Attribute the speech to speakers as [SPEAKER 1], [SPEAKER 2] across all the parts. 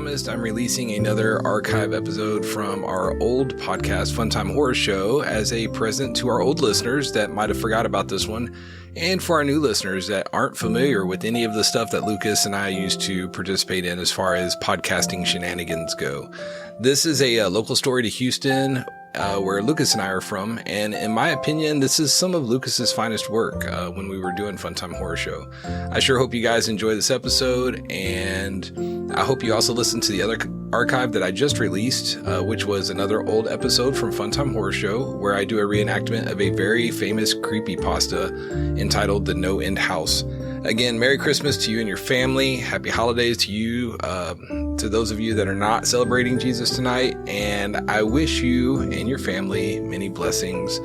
[SPEAKER 1] promised, I'm releasing another archive episode from our old podcast, Funtime Horror Show, as a present to our old listeners that might have forgot about this one, and for our new listeners that aren't familiar with any of the stuff that Lucas and I used to participate in as far as podcasting shenanigans go. This is a local story to Houston, where Lucas and I are from, and in my opinion, this is some of Lucas's finest work when we were doing Funtime Horror Show. I sure hope you guys enjoy this episode, and I hope you also listen to the other archive that I just released, which was another old episode from Funtime Horror Show, where I do a reenactment of a very famous creepypasta entitled The No End House. Again, Merry Christmas to you and your family. Happy holidays to you, to those of you that are not celebrating Jesus tonight. And I wish you and your family many blessings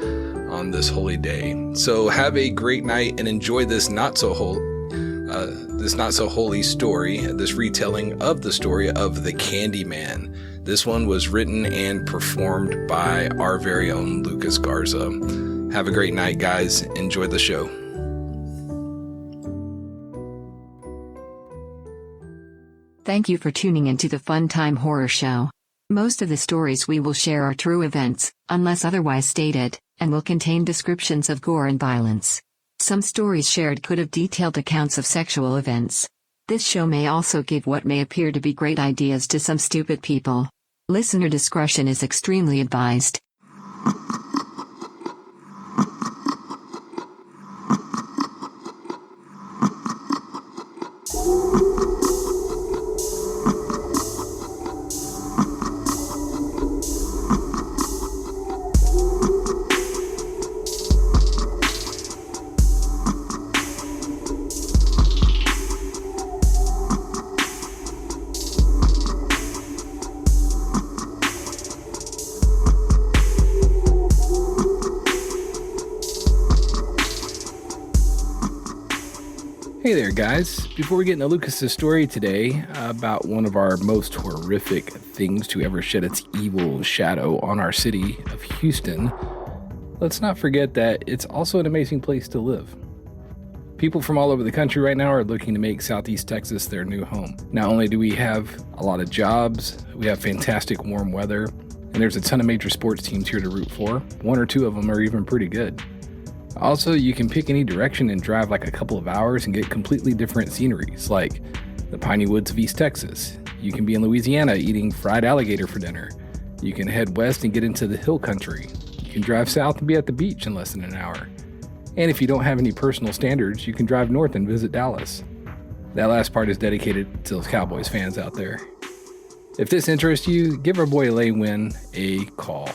[SPEAKER 1] on this holy day. So have a great night and enjoy this not so holy story, this retelling of the story of the Candyman. This one was written and performed by our very own Lucas Garza. Have a great night, guys. Enjoy the show.
[SPEAKER 2] Thank you for tuning into the Funtime Horror Show. Most of the stories we will share are true events, unless otherwise stated, and will contain descriptions of gore and violence. Some stories shared could have detailed accounts of sexual events. This show may also give what may appear to be great ideas to some stupid people. Listener discretion is extremely advised.
[SPEAKER 1] Hey there, guys. Before we get into Lucas's story today about one of our most horrific things to ever shed its evil shadow on our city of Houston, let's not forget that it's also an amazing place to live. People from all over the country right now are looking to make Southeast Texas their new home. Not only do we have a lot of jobs, we have fantastic warm weather, and there's a ton of major sports teams here to root for. One or two of them are even pretty good. Also, you can pick any direction and drive like a couple of hours and get completely different sceneries, like the piney woods of East Texas. You can be in Louisiana eating fried alligator for dinner. You can head west and get into the hill country. You can drive south and be at the beach in less than an hour. And if you don't have any personal standards, you can drive north and visit Dallas. That last part is dedicated to those Cowboys fans out there. If this interests you, give our boy Lay Wynn a call.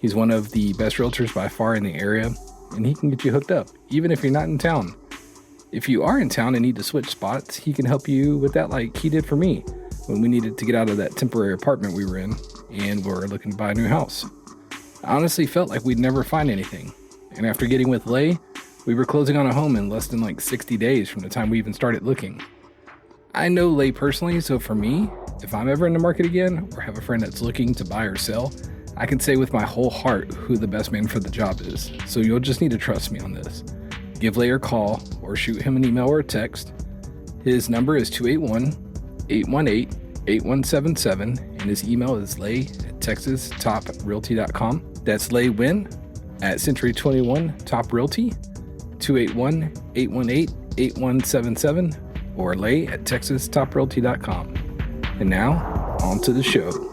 [SPEAKER 1] He's one of the best realtors by far in the area, and he can get you hooked up, even if you're not in town. If you are in town and need to switch spots, he can help you with that like he did for me when we needed to get out of that temporary apartment we were in and were looking to buy a new house. I honestly felt like we'd never find anything, and after getting with Lay, we were closing on a home in less than like 60 days from the time we even started looking. I know Lay personally, so for me, if I'm ever in the market again or have a friend that's looking to buy or sell, I can say with my whole heart who the best man for the job is, so you'll just need to trust me on this. Give Lay a call or shoot him an email or a text. His number is 281-818-8177, and his email is lay@texastoprealty.com. That's Lay Wynn at Century 21 Top Realty, 281-818-8177, or lay@texastoprealty.com. And now, on to the show.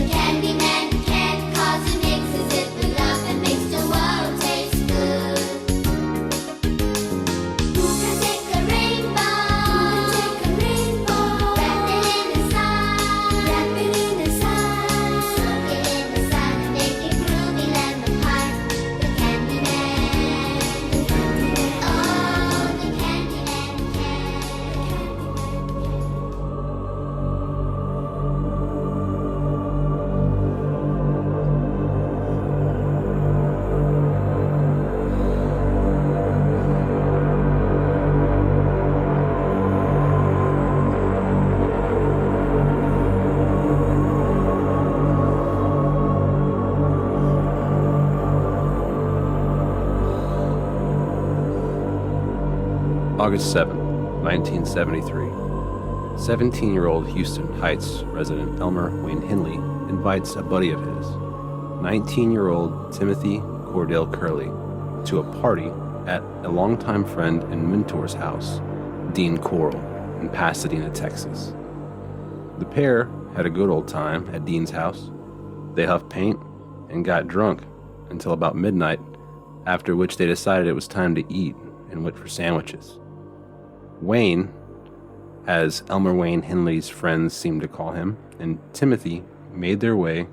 [SPEAKER 3] Candyman can August 7, 1973. 17-year-old Houston Heights resident Elmer Wayne Henley invites a buddy of his, 19-year-old Timothy Cordell Curley, to a party at a longtime friend and mentor's house, Dean Coral, in Pasadena, Texas. The pair had a good old time at Dean's house. They huffed paint and got drunk until about midnight, after which they decided it was time to eat and went for sandwiches. Wayne, as Elmer Wayne Henley's friends seemed to call him, and Timothy made their way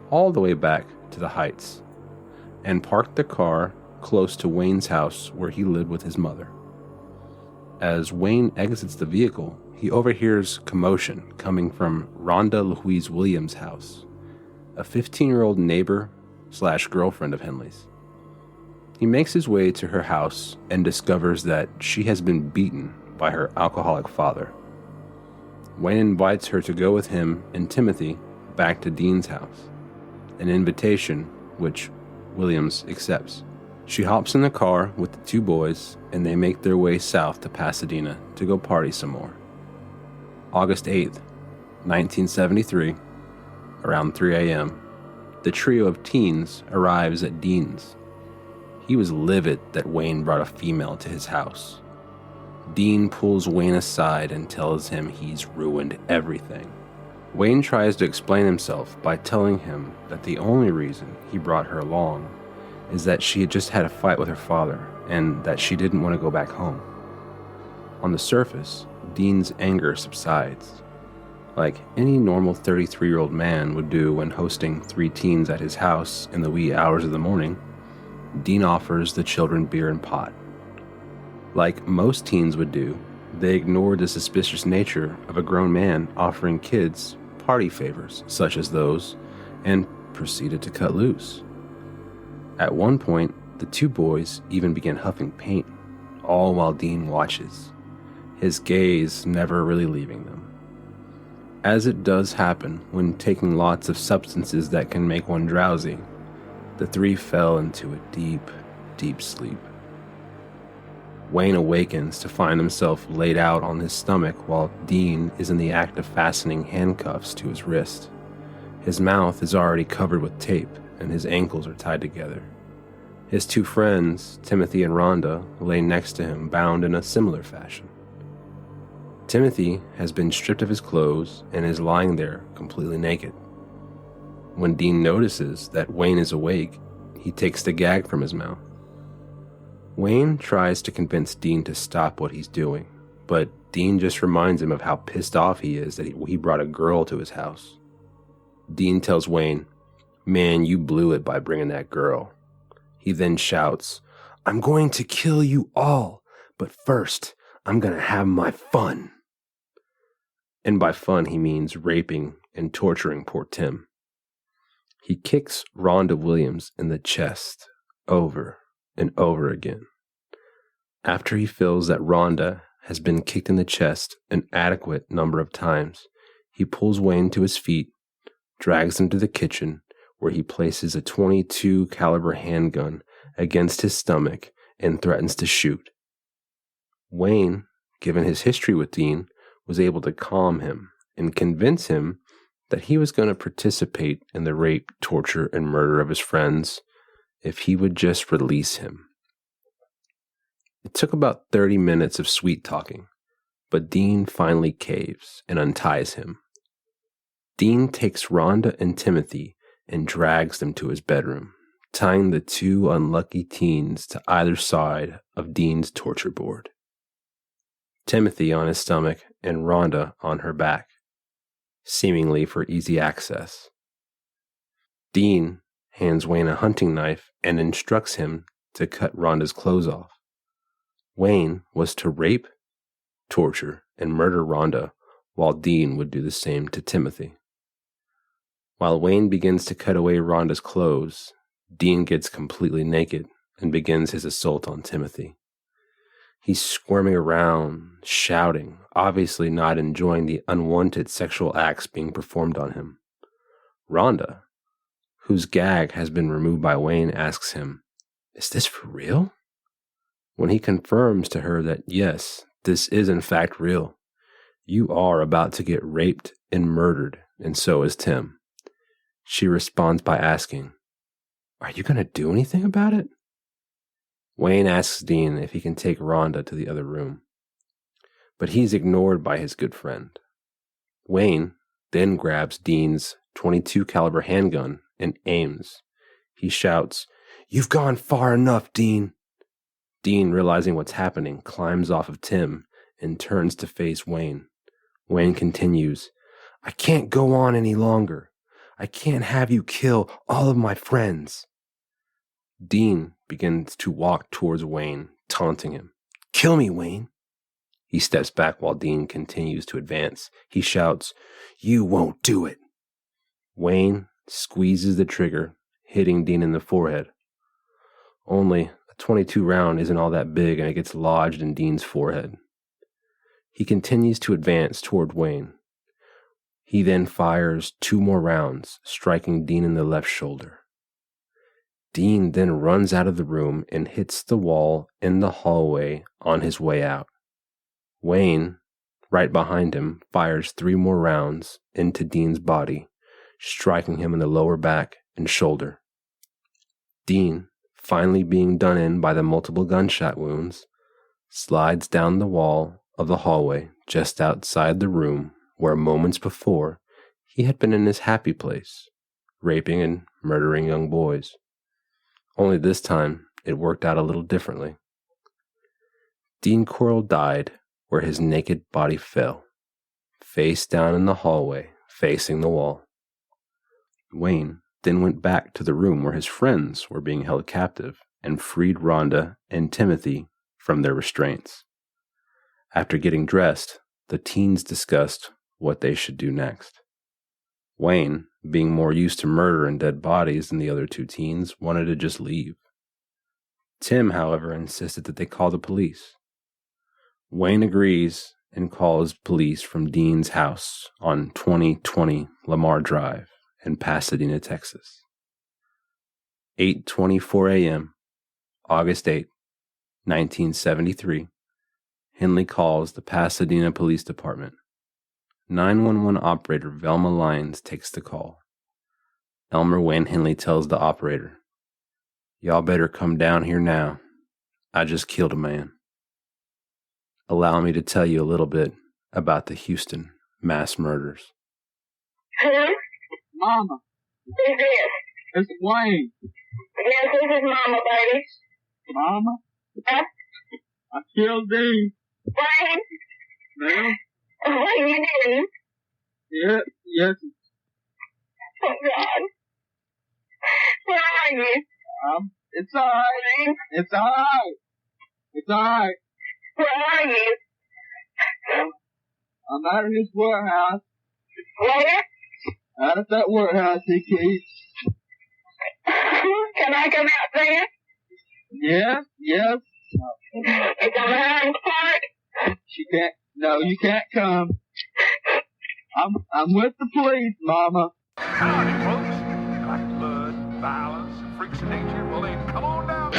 [SPEAKER 3] all the way back to the Heights and parked the car close to Wayne's house where he lived with his mother. As Wayne exits the vehicle, he overhears commotion coming from Rhonda Louise Williams' house, a 15-year-old neighbor/girlfriend of Henley's. He makes his way to her house and discovers that she has been beaten by her alcoholic father. Wayne invites her to go with him and Timothy back to Dean's house, an invitation which Williams accepts. She hops in the car with the two boys and they make their way south to Pasadena to go party some more. August 8th, 1973, around 3 a.m., the trio of teens arrives at Dean's. He was livid that Wayne brought a female to his house. Dean pulls Wayne aside and tells him he's ruined everything. Wayne tries to explain himself by telling him that the only reason he brought her along is that she had just had a fight with her father and that she didn't want to go back home. On the surface, Dean's anger subsides, like any normal 33-year-old man would do when hosting 3 teens at his house in the wee hours of the morning. Dean offers the children beer and pot. Like most teens would do, they ignored the suspicious nature of a grown man offering kids party favors such as those and proceeded to cut loose. At one point, the two boys even began huffing paint, all while Dean watches, his gaze never really leaving them. As it does happen when taking lots of substances that can make one drowsy, the 3 fell into a deep, deep sleep. Wayne awakens to find himself laid out on his stomach while Dean is in the act of fastening handcuffs to his wrist. His mouth is already covered with tape and his ankles are tied together. His 2 friends, Timothy and Rhonda, lay next to him bound in a similar fashion. Timothy has been stripped of his clothes and is lying there completely naked. When Dean notices that Wayne is awake, he takes the gag from his mouth. Wayne tries to convince Dean to stop what he's doing, but Dean just reminds him of how pissed off he is that he brought a girl to his house. Dean tells Wayne, "Man, you blew it by bringing that girl." He then shouts, "I'm going to kill you all, but first, I'm going to have my fun." And by fun, he means raping and torturing poor Tim. He kicks Rhonda Williams in the chest over and over again. After he feels that Rhonda has been kicked in the chest an adequate number of times, he pulls Wayne to his feet, drags him to the kitchen, where he places a .22 caliber handgun against his stomach and threatens to shoot. Wayne, given his history with Dean, was able to calm him and convince him that he was going to participate in the rape, torture, and murder of his friends if he would just release him. It took about 30 minutes of sweet talking, but Dean finally caves and unties him. Dean takes Rhonda and Timothy and drags them to his bedroom, tying the 2 unlucky teens to either side of Dean's torture board. Timothy on his stomach and Rhonda on her back, seemingly for easy access. Dean hands Wayne a hunting knife and instructs him to cut Rhonda's clothes off. Wayne was to rape, torture, and murder Rhonda, while Dean would do the same to Timothy. While Wayne begins to cut away Rhonda's clothes, Dean gets completely naked and begins his assault on Timothy. He's squirming around, shouting, obviously not enjoying the unwanted sexual acts being performed on him. Rhonda, whose gag has been removed by Wayne, asks him, "Is this for real?" when he confirms to her that yes, this is in fact real. You are about to get raped and murdered, and so is Tim. She responds by asking, "Are you going to do anything about it?" Wayne asks Dean if he can take Rhonda to the other room, but he's ignored by his good friend. Wayne then grabs Dean's .22 caliber handgun and aims. He shouts, "You've gone far enough, Dean." Dean, realizing what's happening, climbs off of Tim and turns to face Wayne. Wayne continues, "I can't go on any longer. I can't have you kill all of my friends." Dean begins to walk towards Wayne, taunting him. "Kill me, Wayne." He steps back while Dean continues to advance. He shouts, "You won't do it." Wayne squeezes the trigger, hitting Dean in the forehead. Only a .22 round isn't all that big, and it gets lodged in Dean's forehead. He continues to advance toward Wayne. He then fires 2 more rounds, striking Dean in the left shoulder. Dean then runs out of the room and hits the wall in the hallway on his way out. Wayne, right behind him, fires 3 more rounds into Dean's body, striking him in the lower back and shoulder. Dean, finally being done in by the multiple gunshot wounds, slides down the wall of the hallway just outside the room where moments before he had been in his happy place, raping and murdering young boys. Only this time, it worked out a little differently. Dean Corll died where his naked body fell, face down in the hallway, facing the wall. Wayne then went back to the room where his friends were being held captive and freed Rhonda and Timothy from their restraints. After getting dressed, the teens discussed what they should do next. Wayne, being more used to murder and dead bodies than the other 2 teens, wanted to just leave. Tim, however, insisted that they call the police. Wayne agrees and calls police from Dean's house on 2020 Lamar Drive in Pasadena, Texas. 8:24 a.m., August 8, 1973, Henley calls the Pasadena Police Department. 911 operator Velma Lyons takes the call. Elmer Wayne Henley tells the operator, "Y'all better come down here now. I just killed a man." Allow me to tell you a little bit about the Houston mass murders.
[SPEAKER 4] Hello?
[SPEAKER 5] Mama,
[SPEAKER 4] Who's this?
[SPEAKER 5] it's Wayne.
[SPEAKER 4] Yes, this is Mama, baby.
[SPEAKER 5] Mama,
[SPEAKER 4] Huh?
[SPEAKER 5] I killed Dean.
[SPEAKER 4] Wayne?
[SPEAKER 5] Ma'am?
[SPEAKER 4] What are you doing?
[SPEAKER 5] Yes,
[SPEAKER 4] Oh, God. Where are you?
[SPEAKER 5] it's alright.
[SPEAKER 4] Wayne?
[SPEAKER 5] It's alright. It's alright.
[SPEAKER 4] Where are you?
[SPEAKER 5] I'm out of his warehouse.
[SPEAKER 4] Where?
[SPEAKER 5] Out of that warehouse he keeps.
[SPEAKER 4] Can I come out there?
[SPEAKER 5] Yes.
[SPEAKER 4] It's on Highland Park.
[SPEAKER 5] She can't. No, you can't come. I'm with the police, Mama.
[SPEAKER 6] Howdy, folks. You like blood, violence, and freaks of nature? Well, then come on down.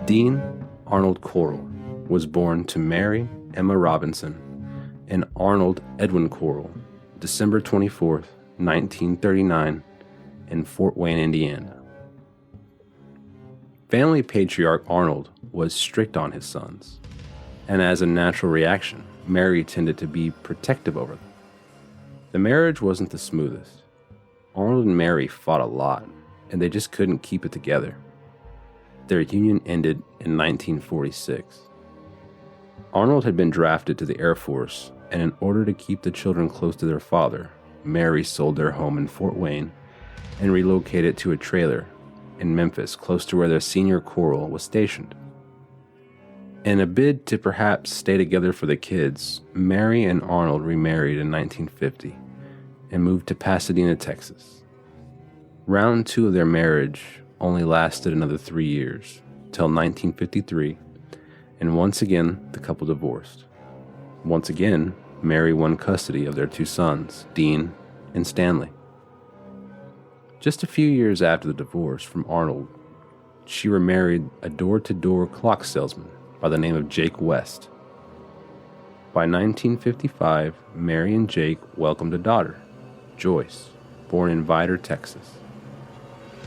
[SPEAKER 3] Dean Arnold Corll was born to Mary Emma Robinson and Arnold Edwin Corll, December 24th, 1939, in Fort Wayne, Indiana. Family patriarch Arnold was strict on his sons, and as a natural reaction, Mary tended to be protective over them. The marriage wasn't the smoothest. Arnold and Mary fought a lot, and they just couldn't keep it together. Their union ended in 1946. Arnold had been drafted to the Air Force, and in order to keep the children close to their father, Mary sold their home in Fort Wayne and relocated to a trailer in Memphis, close to where their senior choral was stationed. In a bid to perhaps stay together for the kids, Mary and Arnold remarried in 1950 and moved to Pasadena, Texas. Round 2 of their marriage only lasted another 3 years, till 1953, and once again the couple divorced. Once again, Mary won custody of their 2 sons, Dean and Stanley. Just a few years after the divorce from Arnold, she remarried a door-to-door clock salesman by the name of Jake West. By 1955, Mary and Jake welcomed a daughter, Joyce, born in Vidor, Texas.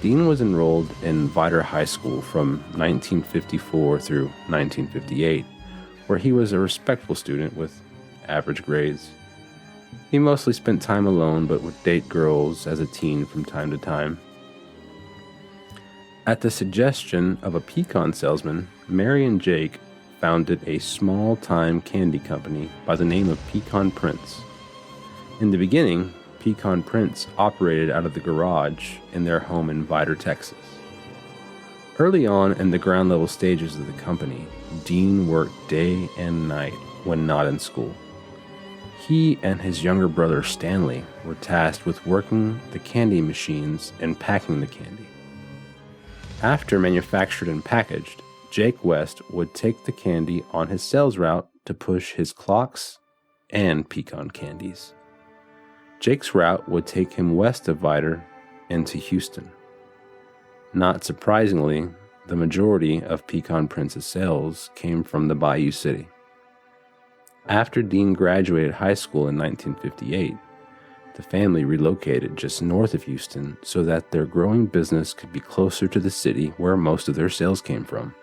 [SPEAKER 3] Dean was enrolled in Vidor High School from 1954 through 1958, where he was a respectful student with average grades. He mostly spent time alone, but would date girls as a teen from time to time. At the suggestion of a pecan salesman, Mary and Jake founded a small-time candy company by the name of Pecan Prince. In the beginning, Pecan Prince operated out of the garage in their home in Vidor, Texas. Early on in the ground-level stages of the company, Dean worked day and night when not in school. He and his younger brother Stanley were tasked with working the candy machines and packing the candy. After manufactured and packaged, Jake West would take the candy on his sales route to push his clocks and pecan candies. Jake's route would take him west of Vidor into Houston. Not surprisingly, the majority of Pecan Prince's sales came from the Bayou City. After Dean graduated high school in 1958, the family relocated just north of Houston so that their growing business could be closer to the city where most of their sales came from.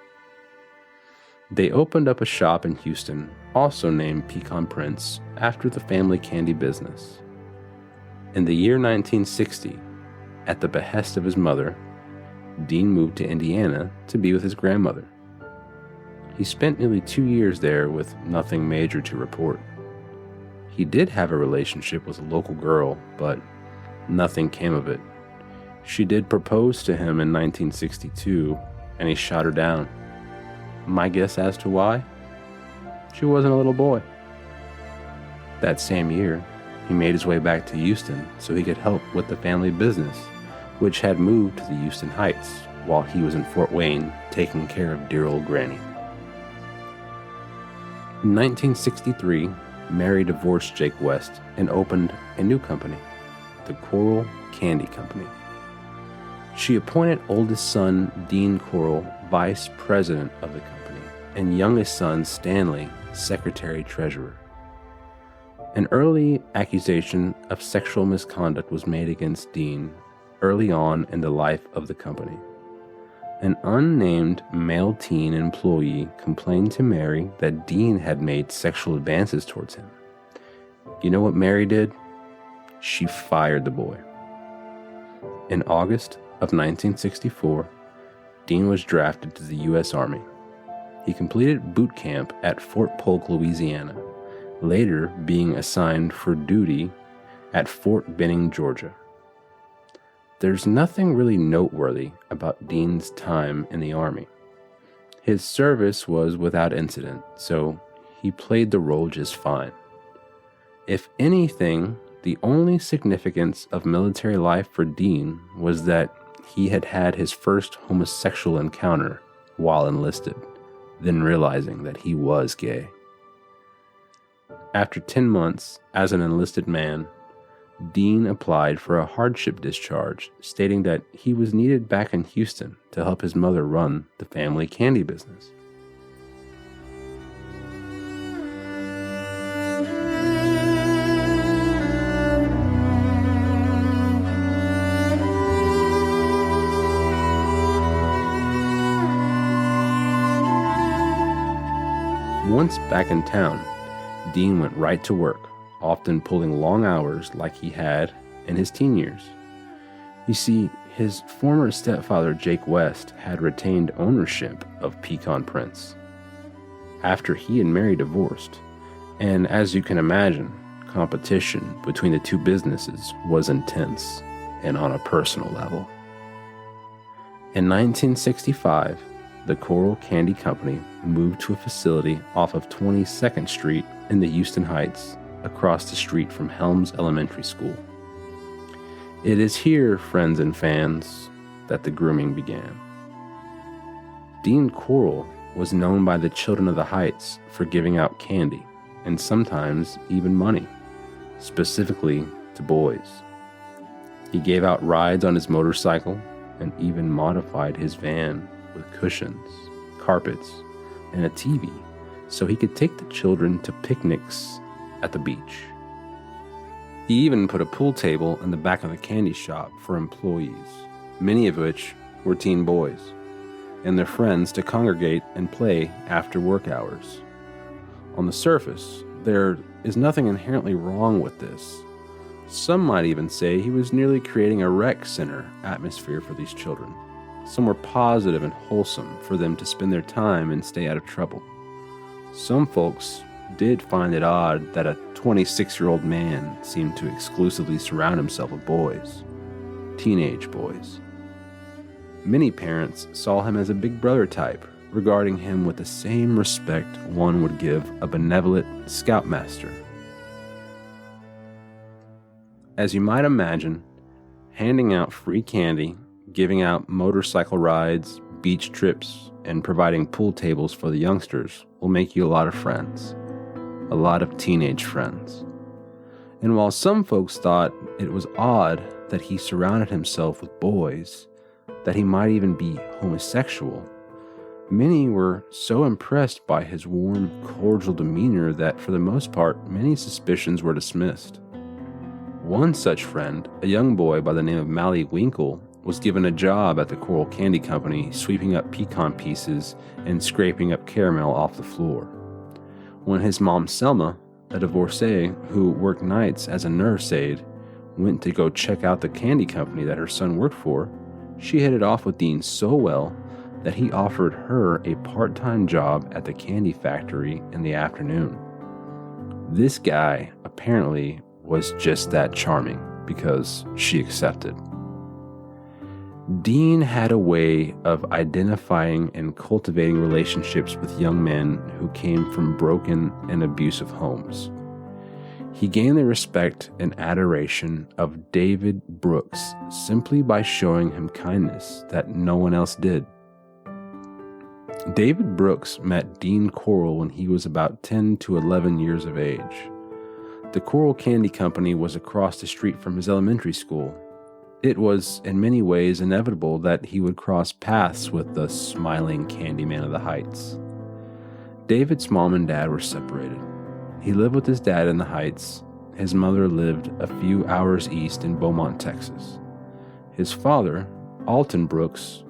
[SPEAKER 3] They opened up a shop in Houston, also named Pecan Prince, after the family candy business. In the year 1960, at the behest of his mother, Dean moved to Indiana to be with his grandmother. He spent nearly 2 years there with nothing major to report. He did have a relationship with a local girl, but nothing came of it. She did propose to him in 1962, and he shot her down. My guess as to why? She wasn't a little boy. That same year, he made his way back to Houston so he could help with the family business, which had moved to the Houston Heights while he was in Fort Wayne taking care of dear old Granny. In 1963, Mary divorced Jake West and opened a new company, the Coral Candy Company. She appointed oldest son Dean Coral vice president of the company and youngest son Stanley secretary-treasurer. An early accusation of sexual misconduct was made against Dean early on in the life of the company. An unnamed male teen employee complained to Mary that Dean had made sexual advances towards him. You know what Mary did? She fired the boy. In August of 1964, Dean was drafted to the U.S. Army. He completed boot camp at Fort Polk, Louisiana, later being assigned for duty at Fort Benning, Georgia. There's nothing really noteworthy about Dean's time in the Army. His service was without incident, so he played the role just fine. If anything, the only significance of military life for Dean was that he had had his first homosexual encounter while enlisted, then realizing that he was gay. After 10 months as an enlisted man, Dean applied for a hardship discharge, stating that he was needed back in Houston to help his mother run the family candy business. Once back in town, Dean went right to work, often pulling long hours like he had in his teen years. You see, his former stepfather, Jake West, had retained ownership of Pecan Prince after he and Mary divorced, and as you can imagine, competition between the two businesses was intense and on a personal level. In 1965, the Coral Candy Company moved to a facility off of 22nd Street in the Houston Heights, across the street from Helms Elementary School. It is here, friends and fans, that the grooming began. Dean Coral was known by the children of the Heights for giving out candy, and sometimes even money, specifically to boys. He gave out rides on his motorcycle and even modified his van with cushions, carpets, and a TV so he could take the children to picnics at the beach. He even put a pool table in the back of the candy shop for employees, many of which were teen boys, and their friends to congregate and play after work hours. On the surface, there is nothing inherently wrong with this. Some might even say he was nearly creating a rec center atmosphere for these children, somewhere positive and wholesome for them to spend their time and stay out of trouble. Some folks did find it odd that a 26-year-old man seemed to exclusively surround himself with boys, teenage boys. Many parents saw him as a big brother type, regarding him with the same respect one would give a benevolent scoutmaster. As you might imagine, handing out free candy, giving out motorcycle rides, beach trips, and providing pool tables for the youngsters will make you a lot of friends. A lot of teenage friends. And while some folks thought it was odd that he surrounded himself with boys, that he might even be homosexual, many were so impressed by his warm, cordial demeanor that for the most part, many suspicions were dismissed. One such friend, a young boy by the name of Mally Winkle, was given a job at the Coral Candy Company sweeping up pecan pieces and scraping up caramel off the floor. When his mom Selma, a divorcee who worked nights as a nurse aide, went to go check out the candy company that her son worked for, she hit it off with Dean so well that he offered her a part-time job at the candy factory in the afternoon. This guy apparently was just that charming because she accepted. Dean had a way of identifying and cultivating relationships with young men who came from broken and abusive homes. He gained the respect and adoration of David Brooks simply by showing him kindness that no one else did. David Brooks met Dean Coral when he was about 10 to 11 years of age. The Coral Candy Company was across the street from his elementary school. It was in many ways inevitable that he would cross paths with the smiling Candyman of the Heights. David's mom and dad were separated. He lived with his dad in the Heights. His mother lived a few hours east in Beaumont, Texas. His father, Alton Brooks,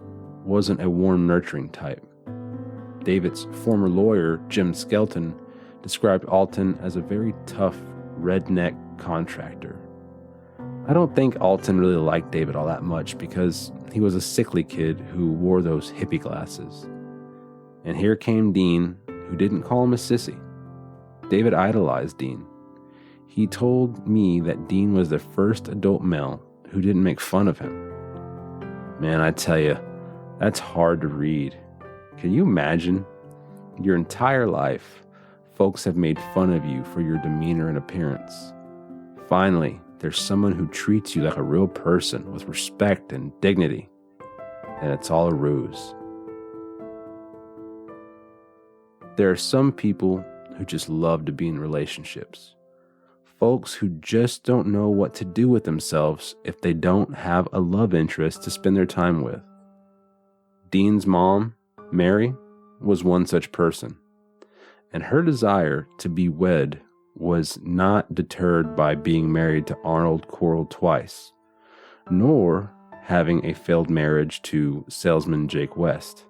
[SPEAKER 3] wasn't a warm, nurturing type. David's former lawyer, Jim Skelton, described Alton as a very tough, redneck contractor. I don't think Alton really liked David all that much because he was a sickly kid who wore those hippie glasses. And here came Dean, who didn't call him a sissy. David idolized Dean. He told me that Dean was the first adult male who didn't make fun of him. Man, I tell you, that's hard to read. Can you imagine? Your entire life, folks have made fun of you for your demeanor and appearance. Finally, there's someone who treats you like a real person with respect and dignity, and it's all a ruse. There are some people who just love to be in relationships. Folks who just don't know what to do with themselves if they don't have a love interest to spend their time with. Dean's mom, Mary, was one such person, and her desire to be wed was not deterred by being married to Arnold Coral twice, nor having a failed marriage to salesman Jake West,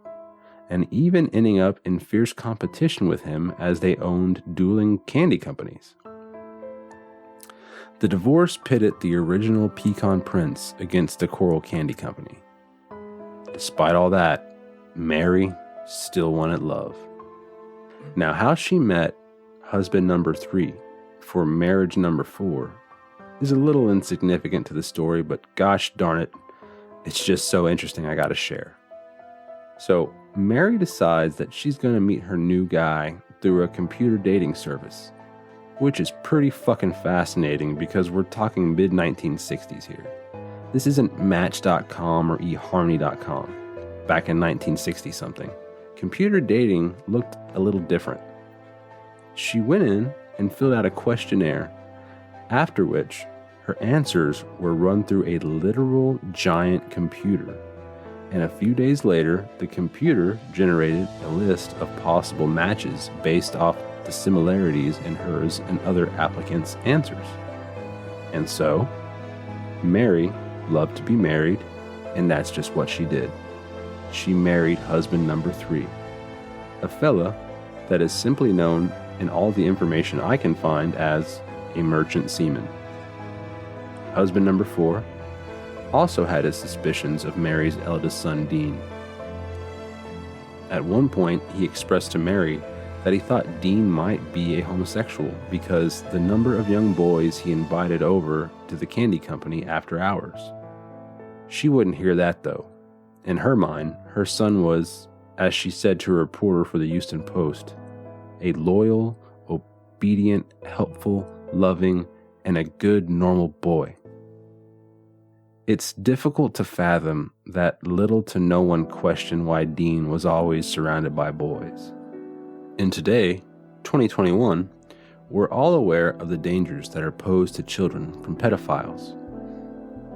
[SPEAKER 3] and even ending up in fierce competition with him as they owned dueling candy companies. The divorce pitted the original Pecan Prince against the Coral Candy Company. Despite all that, Mary still wanted love. Now, how she met husband number 3 for marriage number 4 is a little insignificant to the story, but gosh darn it, it's just so interesting I gotta share. So, Mary decides that she's gonna meet her new guy through a computer dating service, which is pretty fucking fascinating because we're talking mid-1960s here. This isn't Match.com or eHarmony.com back in 1960-something. Computer dating looked a little different. She went in and filled out a questionnaire, after which her answers were run through a literal giant computer. And a few days later, the computer generated a list of possible matches based off the similarities in hers and other applicants' answers. And so, Mary loved to be married, and that's just what she did. She married husband number 3, a fella that is simply known in all the information I can find as a merchant seaman. Husband number 4 also had his suspicions of Mary's eldest son, Dean. At one point, he expressed to Mary that he thought Dean might be a homosexual because the number of young boys he invited over to the candy company after hours. She wouldn't hear that though. In her mind, her son was, as she said to a reporter for the Houston Post, a loyal, obedient, helpful, loving, and a good, normal boy. It's difficult to fathom that little to no one questioned why Dean was always surrounded by boys. And today, 2021, we're all aware of the dangers that are posed to children from pedophiles.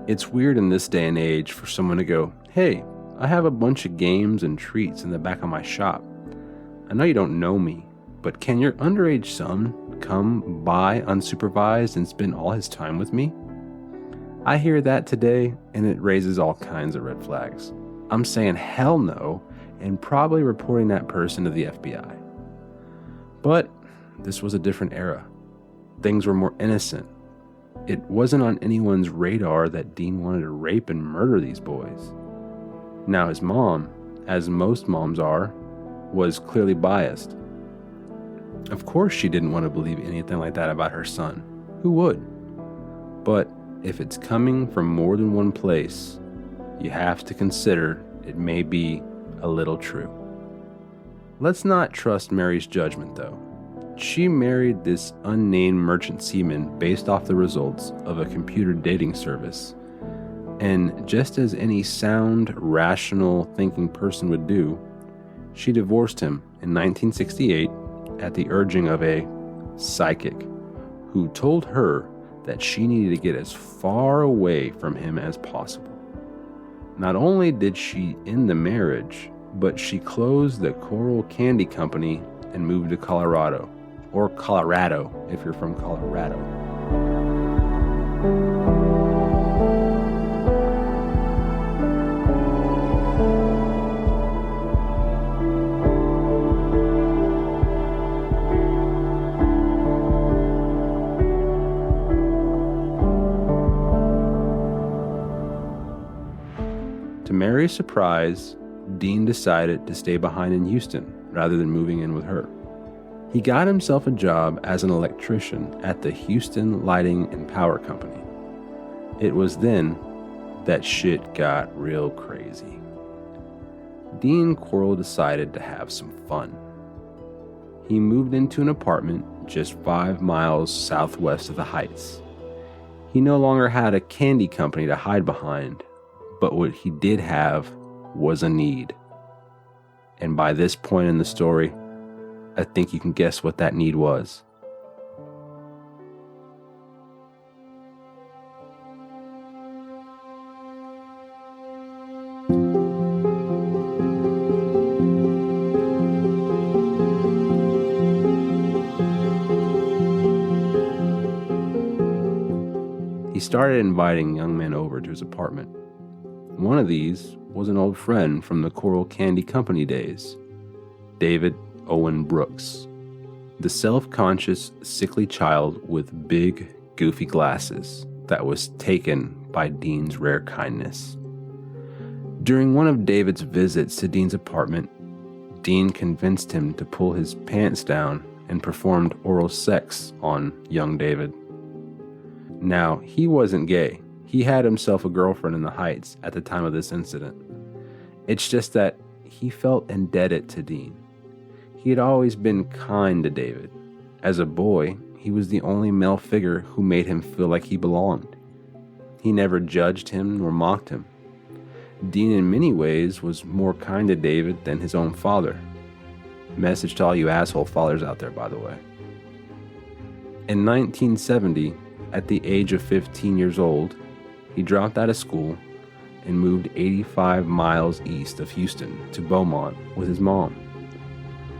[SPEAKER 3] It's weird in this day and age for someone to go, "Hey, I have a bunch of games and treats in the back of my shop. I know you don't know me, but can your underage son come by unsupervised and spend all his time with me?" I hear that today, and it raises all kinds of red flags. I'm saying hell no, and probably reporting that person to the FBI. But this was a different era. Things were more innocent. It wasn't on anyone's radar that Dean wanted to rape and murder these boys. Now his mom, as most moms are, was clearly biased. Of course she didn't want to believe anything like that about her son. Who would? But if it's coming from more than one place, you have to consider it may be a little true. Let's not trust Mary's judgment though. She married this unnamed merchant seaman based off the results of a computer dating service. And just as any sound, rational thinking person would do, she divorced him in 1968 at the urging of a psychic who told her that she needed to get as far away from him as possible. Not only did she end the marriage, but she closed the Coral Candy Company and moved to Colorado, or Colorado if you're from Colorado. To Mary's surprise, Dean decided to stay behind in Houston rather than moving in with her. He got himself a job as an electrician at the Houston Lighting and Power Company. It was then that shit got real crazy. Dean Coral decided to have some fun. He moved into an apartment just 5 miles southwest of the Heights. He no longer had a candy company to hide behind, but what he did have was a need. And by this point in the story, I think you can guess what that need was. He started inviting young men over to his apartment. One of these was an old friend from the Coral Candy Company days, David Owen Brooks, the self-conscious, sickly child with big, goofy glasses that was taken by Dean's rare kindness. During one of David's visits to Dean's apartment, Dean convinced him to pull his pants down and performed oral sex on young David. Now, he wasn't gay. He had himself a girlfriend in the Heights at the time of this incident. It's just that he felt indebted to Dean. He had always been kind to David. As a boy, he was the only male figure who made him feel like he belonged. He never judged him nor mocked him. Dean in many ways was more kind to David than his own father. Message to all you asshole fathers out there, by the way. In 1970, at the age of 15 years old, he dropped out of school and moved 85 miles east of Houston to Beaumont with his mom.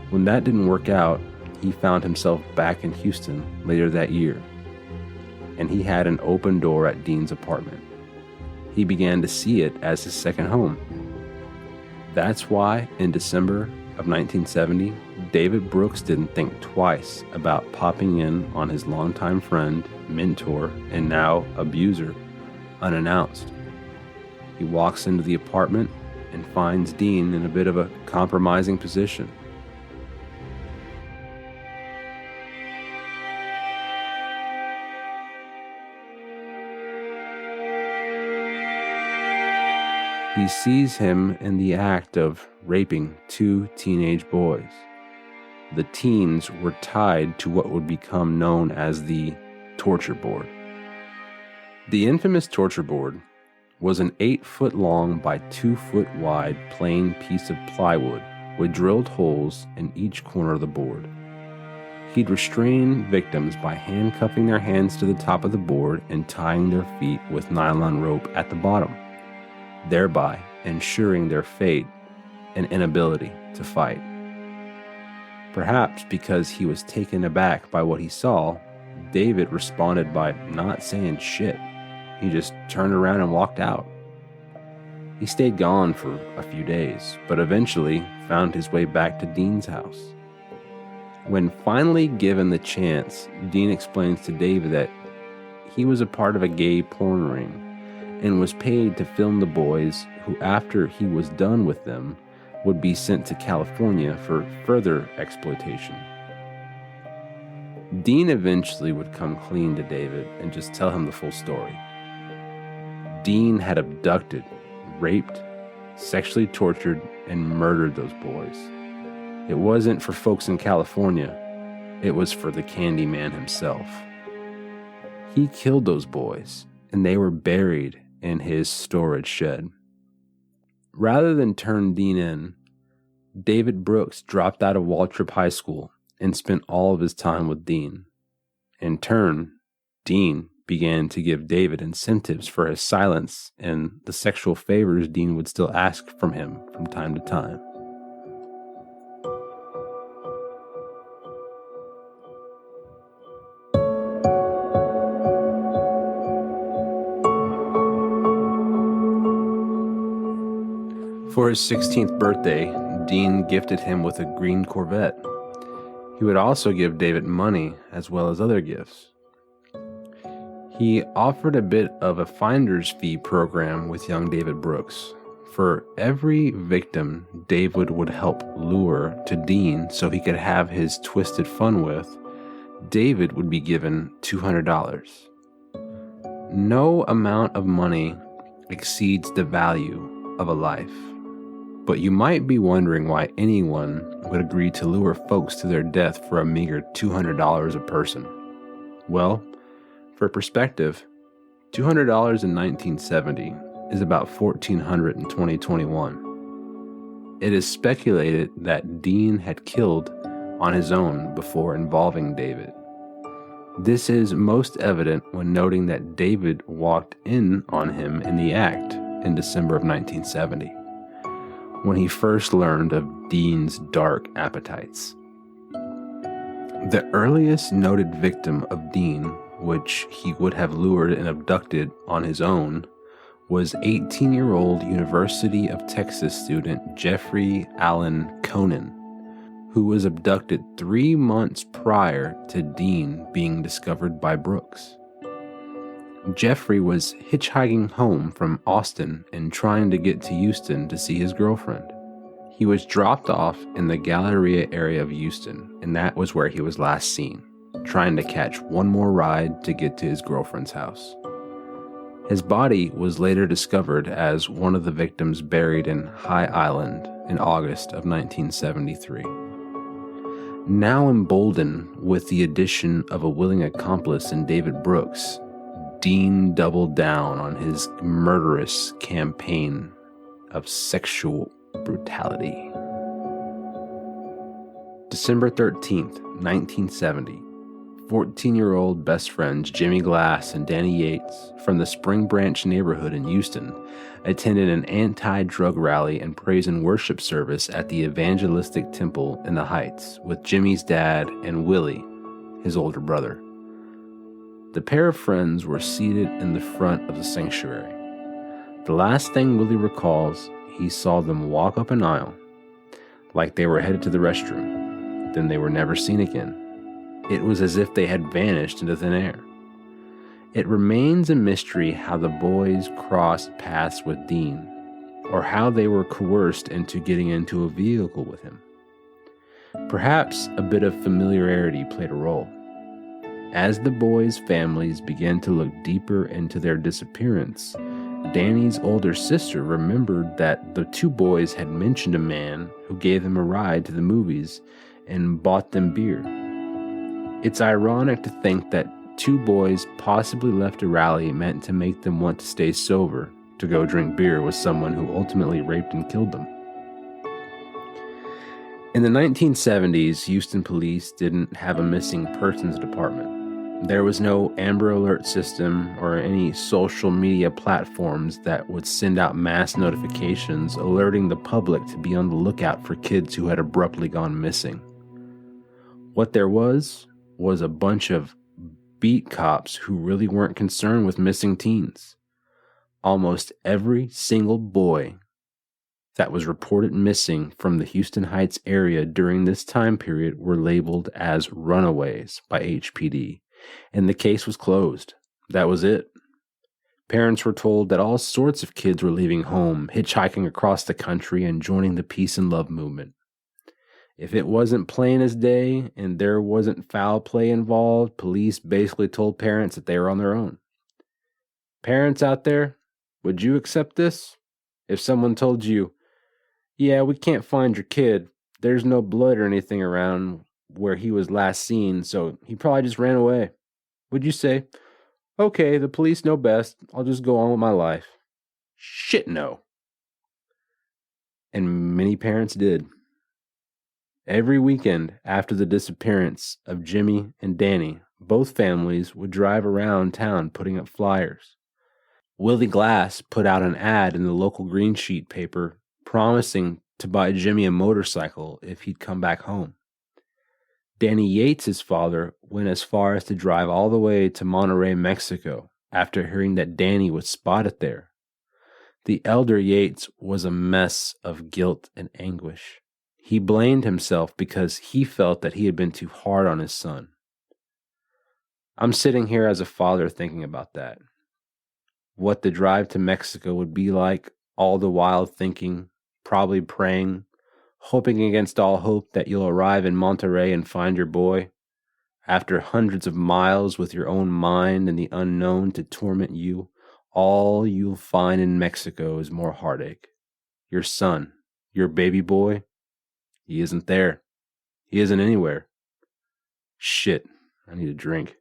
[SPEAKER 3] When that didn't work out, he found himself back in Houston later that year, and he had an open door at Dean's apartment. He began to see it as his second home. That's why, in December of 1970, David Brooks didn't think twice about popping in on his longtime friend, mentor, and now abuser, unannounced. He walks into the apartment and finds Dean in a bit of a compromising position. He sees him in the act of raping 2 teenage boys. The teens were tied to what would become known as the torture board. The infamous torture board was an 8-foot long by 2-foot wide plain piece of plywood with drilled holes in each corner of the board. He'd restrain victims by handcuffing their hands to the top of the board and tying their feet with nylon rope at the bottom, thereby ensuring their fate and inability to fight. Perhaps because he was taken aback by what he saw, David responded by not saying shit. He just turned around and walked out. He stayed gone for a few days, but eventually found his way back to Dean's house. When finally given the chance, Dean explains to David that he was a part of a gay porn ring and was paid to film the boys who, after he was done with them, would be sent to California for further exploitation. Dean eventually would come clean to David and just tell him the full story. Dean had abducted, raped, sexually tortured, and murdered those boys. It wasn't for folks in California, it was for the Candyman himself. He killed those boys, and they were buried in his storage shed. Rather than turn Dean in, David Brooks dropped out of Waltrip High School and spent all of his time with Dean. In turn, Dean began to give David incentives for his silence and the sexual favors Dean would still ask from him from time to time. For his 16th birthday, Dean gifted him with a green Corvette. He would also give David money as well as other gifts. He offered a bit of a finder's fee program with young David Brooks. For every victim David would help lure to Dean so he could have his twisted fun with, David would be given $200. No amount of money exceeds the value of a life. But you might be wondering why anyone would agree to lure folks to their death for a meager $200 a person. Well, for perspective, $200 in 1970 is about $1,400 in 2021. It is speculated that Dean had killed on his own before involving David. This is most evident when noting that David walked in on him in the act in December of 1970. When he first learned of Dean's dark appetites. The earliest noted victim of Dean, which he would have lured and abducted on his own, was 18-year-old University of Texas student Jeffrey Allen Conan, who was abducted 3 months prior to Dean being discovered by Brooks. Jeffrey was hitchhiking home from Austin and trying to get to Houston to see his girlfriend. He was dropped off in the Galleria area of Houston, and that was where he was last seen, trying to catch one more ride to get to his girlfriend's house. His body was later discovered as one of the victims buried in High Island in August of 1973. Now emboldened with the addition of a willing accomplice in David Brooks, Dean doubled down on his murderous campaign of sexual brutality. December 13th, 1970. 14-year-old best friends Jimmy Glass and Danny Yates from the Spring Branch neighborhood in Houston attended an anti-drug rally and praise and worship service at the Evangelistic Temple in the Heights with Jimmy's dad and Willie, his older brother. The pair of friends were seated in the front of the sanctuary. The last thing Willie recalls, he saw them walk up an aisle like they were headed to the restroom. Then they were never seen again. It was as if they had vanished into thin air. It remains a mystery how the boys crossed paths with Dean, or how they were coerced into getting into a vehicle with him. Perhaps a bit of familiarity played a role. As the boys' families began to look deeper into their disappearance, Danny's older sister remembered that the two boys had mentioned a man who gave them a ride to the movies and bought them beer. It's ironic to think that two boys possibly left a rally meant to make them want to stay sober to go drink beer with someone who ultimately raped and killed them. In the 1970s, Houston police didn't have a missing persons department. There was no Amber Alert system or any social media platforms that would send out mass notifications alerting the public to be on the lookout for kids who had abruptly gone missing. What there was a bunch of beat cops who really weren't concerned with missing teens. Almost every single boy that was reported missing from the Houston Heights area during this time period were labeled as runaways by HPD, and the case was closed. That was it. Parents were told that all sorts of kids were leaving home, hitchhiking across the country, and joining the peace and love movement. If it wasn't plain as day and there wasn't foul play involved, police basically told parents that they were on their own. Parents out there, would you accept this? If someone told you, yeah, we can't find your kid, there's no blood or anything around where he was last seen, so he probably just ran away. Would you say, okay, the police know best, I'll just go on with my life? Shit, no. And many parents did. Every weekend after the disappearance of Jimmy and Danny, both families would drive around town putting up flyers. Willie Glass put out an ad in the local green sheet paper promising to buy Jimmy a motorcycle if he'd come back home. Danny Yates' father went as far as to drive all the way to Monterrey, Mexico, after hearing that Danny was spotted there. The elder Yates was a mess of guilt and anguish. He blamed himself because he felt that he had been too hard on his son. I'm sitting here as a father thinking about that. What the drive to Mexico would be like, all the while thinking, probably praying, hoping against all hope that you'll arrive in Monterrey and find your boy, after hundreds of miles with your own mind and the unknown to torment you. All you'll find in Mexico is more heartache. Your son, your baby boy, he isn't there. He isn't anywhere. Shit, I need a drink.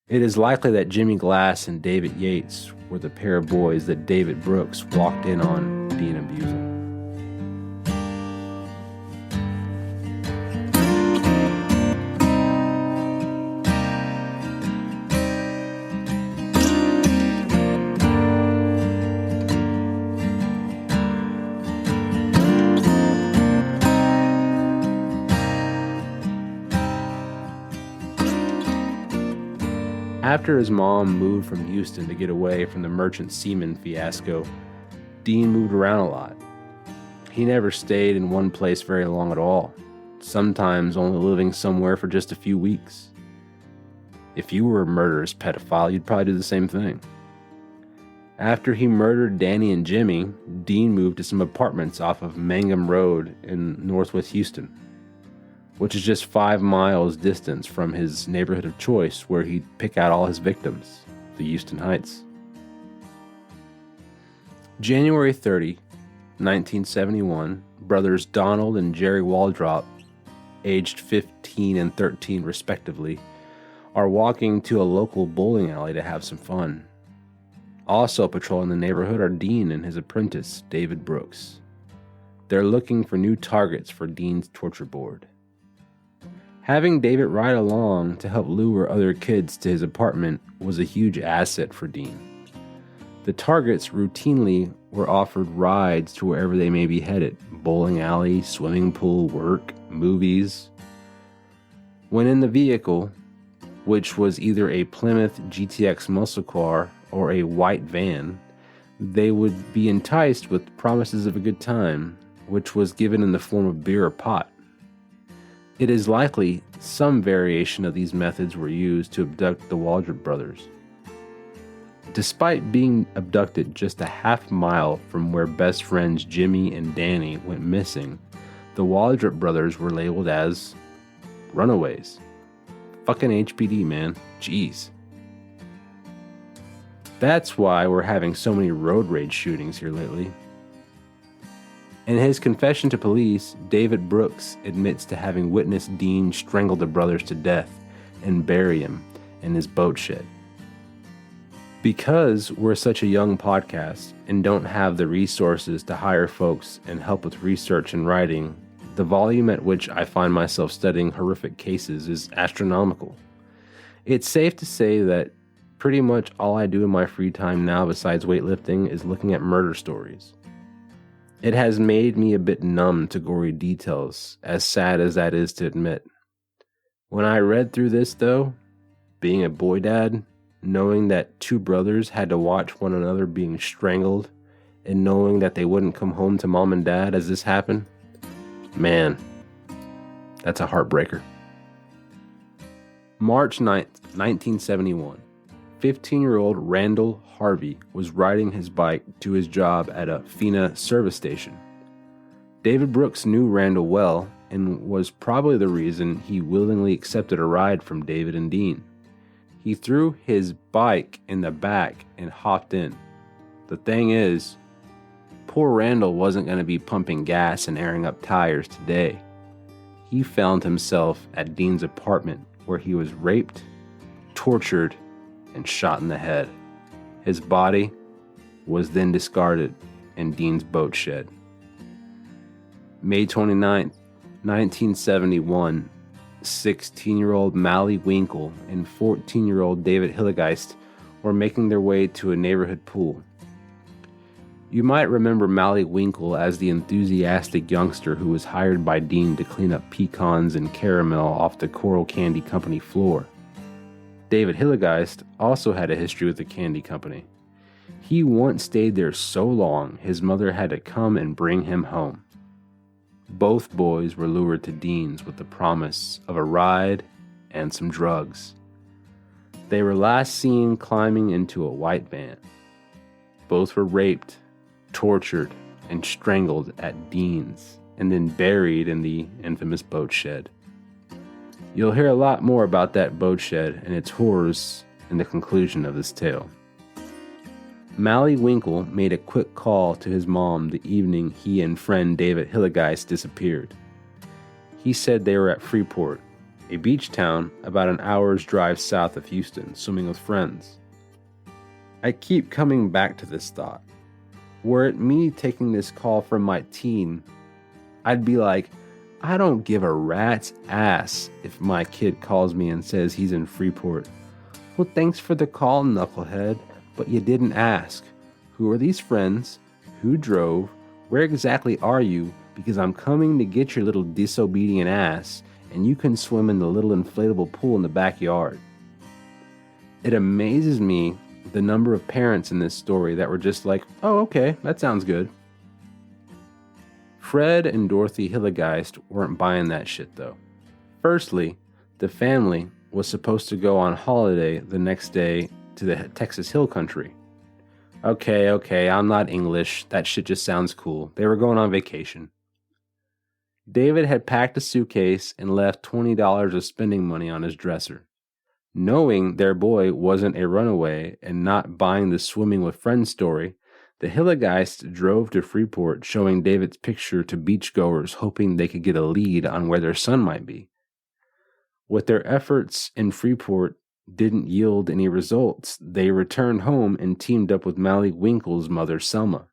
[SPEAKER 3] It is likely that Jimmy Glass and David Yates were the pair of boys that David Brooks walked in on being abusing. After his mom moved from Houston to get away from the merchant seaman fiasco, Dean moved around a lot. He never stayed in one place very long at all, sometimes only living somewhere for just a few weeks. If you were a murderous pedophile, you'd probably do the same thing. After he murdered Danny and Jimmy, Dean moved to some apartments off of Mangum Road in northwest Houston, which is just 5 miles distance from his neighborhood of choice where he'd pick out all his victims, the Houston Heights. January 30, 1971, brothers Donald and Jerry Waldrop, aged 15 and 13 respectively, are walking to a local bowling alley to have some fun. Also patrolling the neighborhood are Dean and his apprentice, David Brooks. They're looking for new targets for Dean's torture board. Having David ride along to help lure other kids to his apartment was a huge asset for Dean. The targets routinely were offered rides to wherever they may be headed: bowling alley, swimming pool, work, movies. When in the vehicle, which was either a Plymouth GTX muscle car or a white van, they would be enticed with promises of a good time, which was given in the form of beer or pot. It is likely some variation of these methods were used to abduct the Waldrop brothers. Despite being abducted just a half mile from where best friends Jimmy and Danny went missing, the Waldrop brothers were labeled as runaways. Fucking HPD, man. Jeez. That's why we're having so many road rage shootings here lately. In his confession to police, David Brooks admits to having witnessed Dean strangle the brothers to death and bury him in his boat shed. Because we're such a young podcast and don't have the resources to hire folks and help with research and writing, the volume at which I find myself studying horrific cases is astronomical. It's safe to say that pretty much all I do in my free time now besides weightlifting is looking at murder stories. It has made me a bit numb to gory details, as sad as that is to admit. When I read through this though, being a boy dad, knowing that 2 brothers had to watch one another being strangled, and knowing that they wouldn't come home to mom and dad as this happened, man, that's a heartbreaker. March 9th, 1971. 15-year-old Randall Harvey was riding his bike to his job at a FINA service station. David Brooks knew Randall well and was probably the reason he willingly accepted a ride from David and Dean. He threw his bike in the back and hopped in. The thing is, poor Randall wasn't going to be pumping gas and airing up tires today. He found himself at Dean's apartment where he was raped, tortured, and shot in the head. His body was then discarded in Dean's boat shed. May 29th, 1971, 16-year-old Mally Winkle and 14-year-old David Hillegeist were making their way to a neighborhood pool. You might remember Mally Winkle as the enthusiastic youngster who was hired by Dean to clean up pecans and caramel off the Coral Candy Company floor. David Hillegeist also had a history with the candy company. He once stayed there so long his mother had to come and bring him home. Both boys were lured to Dean's with the promise of a ride and some drugs. They were last seen climbing into a white van. Both were raped, tortured, and strangled at Dean's, and then buried in the infamous boat shed. You'll hear a lot more about that boat shed and its horrors in the conclusion of this tale. Mally Winkle made a quick call to his mom the evening he and friend David Hillegeist disappeared. He said they were at Freeport, a beach town about an hour's drive south of Houston, swimming with friends. I keep coming back to this thought. Were it me taking this call from my teen, I'd be like, I don't give a rat's ass if my kid calls me and says he's in Freeport. Well, thanks for the call, knucklehead, but you didn't ask. Who are these friends? Who drove? Where exactly are you? Because I'm coming to get your little disobedient ass, and you can swim in the little inflatable pool in the backyard. It amazes me the number of parents in this story that were just like, oh, okay, that sounds good. Fred and Dorothy Hillegeist weren't buying that shit though. Firstly, the family, was supposed to go on holiday the next day to the Texas Hill Country. Okay, I'm not English. That shit just sounds cool. They were going on vacation. David had packed a suitcase and left $20 of spending money on his dresser. Knowing their boy wasn't a runaway and not buying the swimming with friends story, the Hillegeists drove to Freeport showing David's picture to beachgoers, hoping they could get a lead on where their son might be. With their efforts in Freeport didn't yield any results, they returned home and teamed up with Mally Winkle's mother, Selma,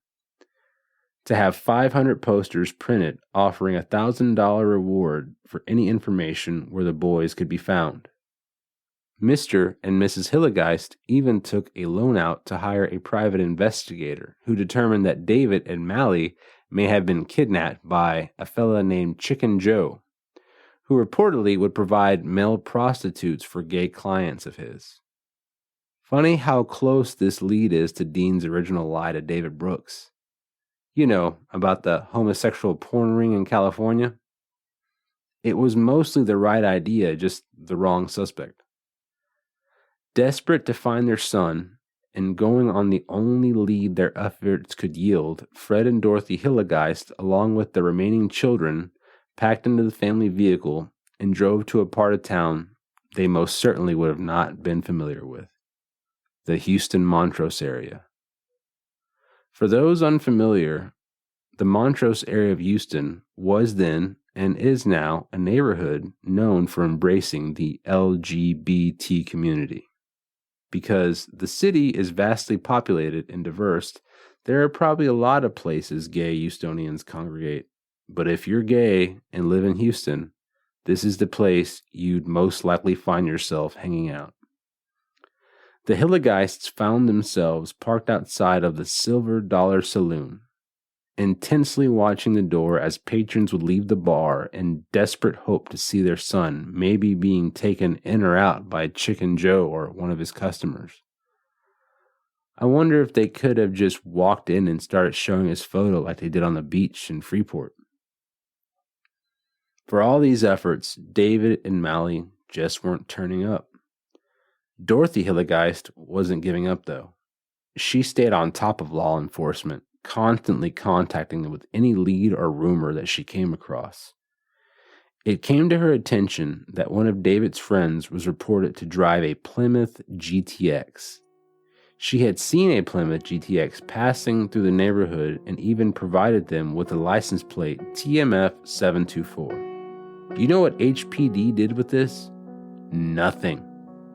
[SPEAKER 3] to have 500 posters printed offering a $1,000 reward for any information where the boys could be found. Mr. and Mrs. Hillegeist even took a loan out to hire a private investigator who determined that David and Mally may have been kidnapped by a fella named Chicken Joe, who reportedly would provide male prostitutes for gay clients of his. Funny how close this lead is to Dean's original lie to David Brooks. You know, about the homosexual porn ring in California? It was mostly the right idea, just the wrong suspect. Desperate to find their son, and going on the only lead their efforts could yield, Fred and Dorothy Hillegeist, along with the remaining children, packed into the family vehicle and drove to a part of town they most certainly would have not been familiar with, the Houston-Montrose area. For those unfamiliar, the Montrose area of Houston was then and is now a neighborhood known for embracing the LGBT community. Because the city is vastly populated and diverse, there are probably a lot of places gay Houstonians congregate. But if you're gay and live in Houston, this is the place you'd most likely find yourself hanging out. The Hillegeists found themselves parked outside of the Silver Dollar Saloon, intensely watching the door as patrons would leave the bar in desperate hope to see their son maybe being taken in or out by Chicken Joe or one of his customers. I wonder if they could have just walked in and started showing his photo like they did on the beach in Freeport. For all these efforts, David and Mally just weren't turning up. Dorothy Hillegeist wasn't giving up, though. She stayed on top of law enforcement, constantly contacting them with any lead or rumor that she came across. It came to her attention that one of David's friends was reported to drive a Plymouth GTX. She had seen a Plymouth GTX passing through the neighborhood and even provided them with a license plate TMF 724. You know what HPD did with this? Nothing.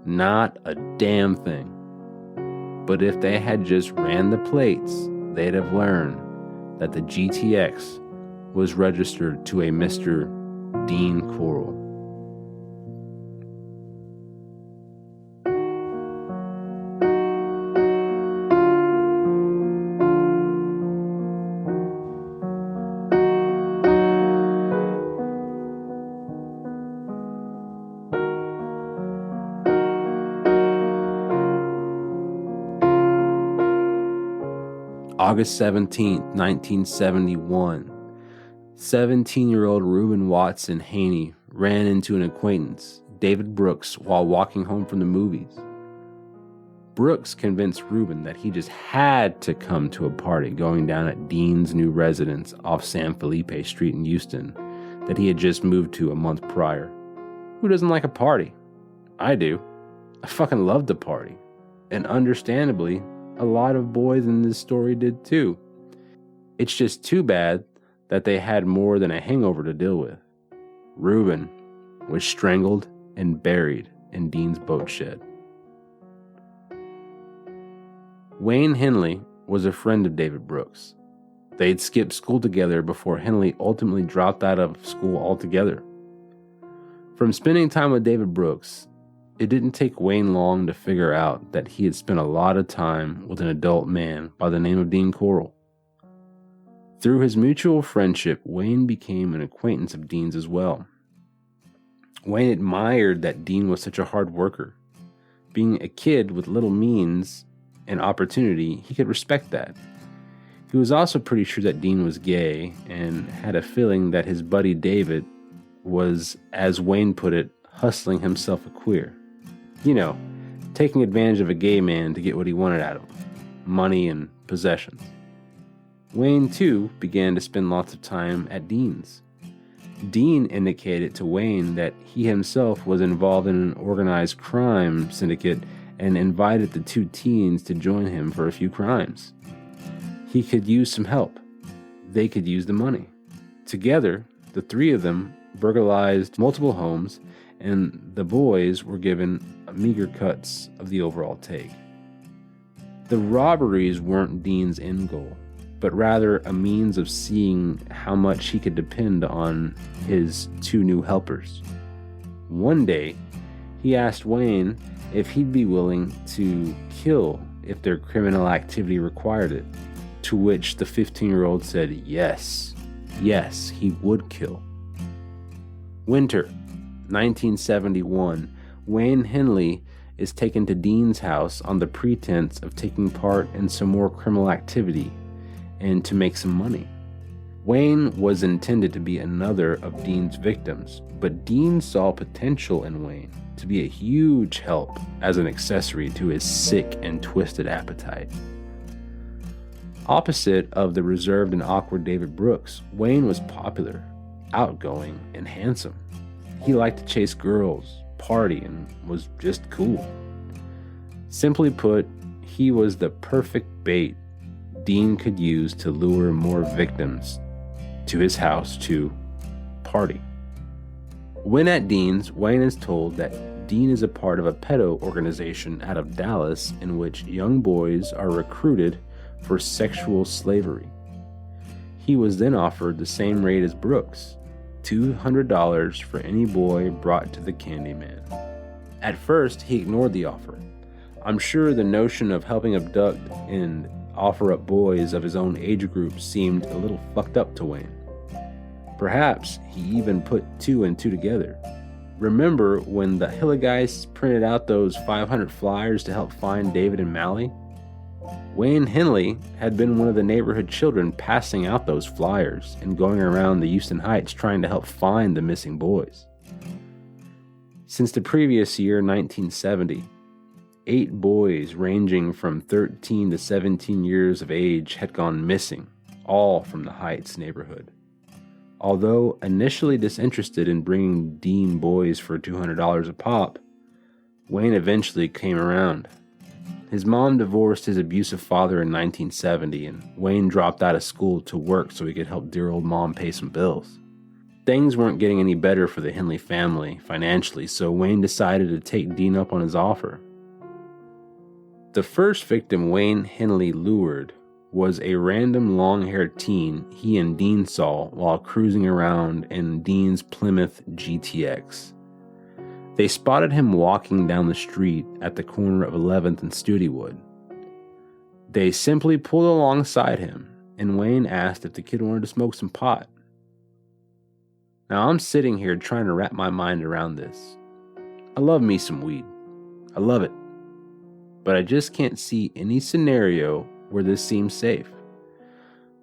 [SPEAKER 3] Not a damn thing. But if they had just ran the plates, they'd have learned that the GTX was registered to a Mr. Dean Coral. August 17th, 1971, 17-year-old Reuben Watson Haney ran into an acquaintance, David Brooks, while walking home from the movies. Brooks convinced Reuben that he just had to come to a party going down at Dean's new residence off San Felipe Street in Houston that he had just moved to a month prior. Who doesn't like a party? I do. I fucking love to party. And understandably, a lot of boys in this story did too. It's just too bad that they had more than a hangover to deal with. Reuben was strangled and buried in Dean's boat shed. Wayne Henley was a friend of David Brooks. They'd skipped school together before Henley ultimately dropped out of school altogether. From spending time with David Brooks, it didn't take Wayne long to figure out that he had spent a lot of time with an adult man by the name of Dean Coral. Through his mutual friendship, Wayne became an acquaintance of Dean's as well. Wayne admired that Dean was such a hard worker. Being a kid with little means and opportunity, he could respect that. He was also pretty sure that Dean was gay and had a feeling that his buddy David was, as Wayne put it, hustling himself a queer. You know, taking advantage of a gay man to get what he wanted out of him, money and possessions. Wayne, too, began to spend lots of time at Dean's. Dean indicated to Wayne that he himself was involved in an organized crime syndicate and invited the two teens to join him for a few crimes. He could use some help. They could use the money. Together, the three of them burglarized multiple homes, and the boys were given meager cuts of the overall take. The robberies weren't Dean's end goal, but rather a means of seeing how much he could depend on his two new helpers. One day, he asked Wayne if he'd be willing to kill if their criminal activity required it, to which the 15-year-old said yes, he would kill. Winter, 1971, Wayne Henley is taken to Dean's house on the pretense of taking part in some more criminal activity and to make some money. Wayne was intended to be another of Dean's victims, but Dean saw potential in Wayne to be a huge help as an accessory to his sick and twisted appetite. Opposite of the reserved and awkward David Brooks, Wayne was popular, outgoing, and handsome. He liked to chase girls, party, and was just cool. Simply put, he was the perfect bait Dean could use to lure more victims to his house to party. When at Dean's, Wayne is told that Dean is a part of a pedo organization out of Dallas in which young boys are recruited for sexual slavery. He was then offered the same rate as Brooks, $200 for any boy brought to the Candyman. At first, he ignored the offer. I'm sure the notion of helping abduct and offer up boys of his own age group seemed a little fucked up to Wayne. Perhaps he even put two and two together. Remember when the Hilligeists printed out those 500 flyers to help find David and Mally? Wayne Henley had been one of the neighborhood children passing out those flyers and going around the Houston Heights trying to help find the missing boys. Since the previous year, 1970, 8 boys ranging from 13 to 17 years of age had gone missing, all from the Heights neighborhood. Although initially disinterested in bringing Dean boys for $200 a pop, Wayne eventually came around. His mom divorced his abusive father in 1970, and Wayne dropped out of school to work so he could help dear old mom pay some bills. Things weren't getting any better for the Henley family financially, so Wayne decided to take Dean up on his offer. The first victim Wayne Henley lured was a random long-haired teen he and Dean saw while cruising around in Dean's Plymouth GTX. They spotted him walking down the street at the corner of 11th and Studewood. They simply pulled alongside him, and Wayne asked if the kid wanted to smoke some pot. Now I'm sitting here trying to wrap my mind around this. I love me some weed. I love it. But I just can't see any scenario where this seems safe.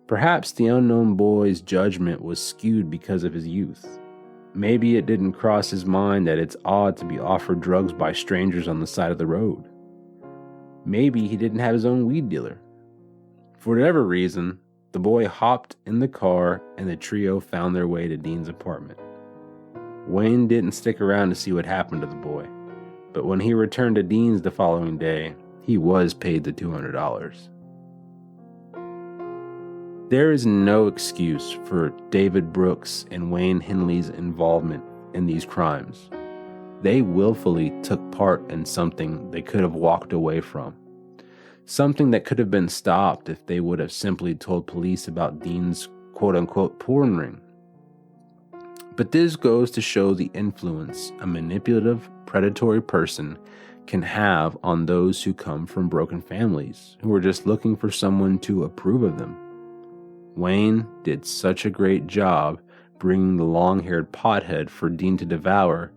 [SPEAKER 3] Perhaps the unknown boy's judgment was skewed because of his youth. Maybe it didn't cross his mind that it's odd to be offered drugs by strangers on the side of the road. Maybe he didn't have his own weed dealer. For whatever reason, the boy hopped in the car and the trio found their way to Dean's apartment. Wayne didn't stick around to see what happened to the boy, but when he returned to Dean's the following day, he was paid the $200. There is no excuse for David Brooks and Wayne Henley's involvement in these crimes. They willfully took part in something they could have walked away from. Something that could have been stopped if they would have simply told police about Dean's quote-unquote porn ring. But this goes to show the influence a manipulative, predatory person can have on those who come from broken families, who are just looking for someone to approve of them. Wayne did such a great job bringing the long-haired pothead for Dean to devour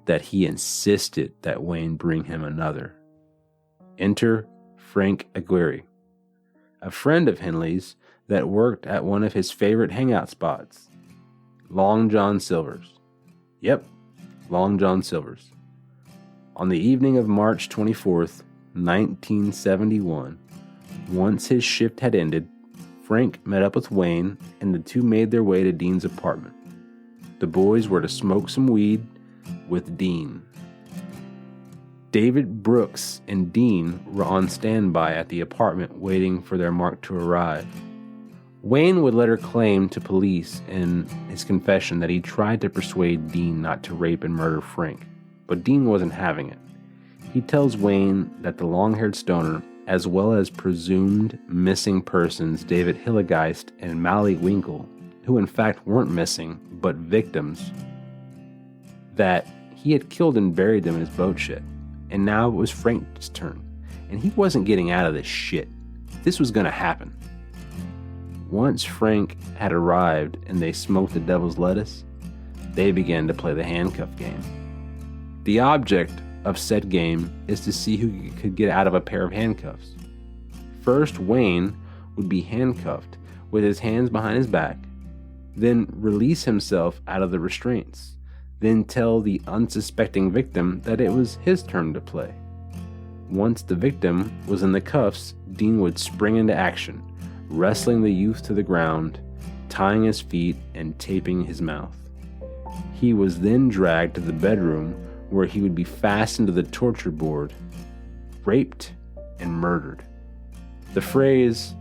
[SPEAKER 3] that he insisted that Wayne bring him another. Enter Frank Aguirre, a friend of Henley's that worked at one of his favorite hangout spots, Long John Silver's. Yep, Long John Silver's. On the evening of March 24th, 1971, once his shift had ended, Frank met up with Wayne and the two made their way to Dean's apartment. The boys were to smoke some weed with Dean. David Brooks and Dean were on standby at the apartment waiting for their Mark to arrive. Wayne would later claim to police in his confession that he tried to persuade Dean not to rape and murder Frank, but Dean wasn't having it. He tells Wayne that the long-haired stoner, as well as presumed missing persons David Hillegeist and Mally Winkle, who in fact weren't missing, but victims, that he had killed and buried them in his boat shed. And now it was Frank's turn, and he wasn't getting out of this shit. This was gonna happen. Once Frank had arrived and they smoked the devil's lettuce, they began to play the handcuff game. The object of said game is to see who could get out of a pair of handcuffs. First, Wayne would be handcuffed with his hands behind his back, then release himself out of the restraints, then tell the unsuspecting victim that it was his turn to play. Once the victim was in the cuffs, Dean would spring into action, wrestling the youth to the ground, tying his feet and taping his mouth. He was then dragged to the bedroom where he would be fastened to the torture board, raped and murdered. The phrase,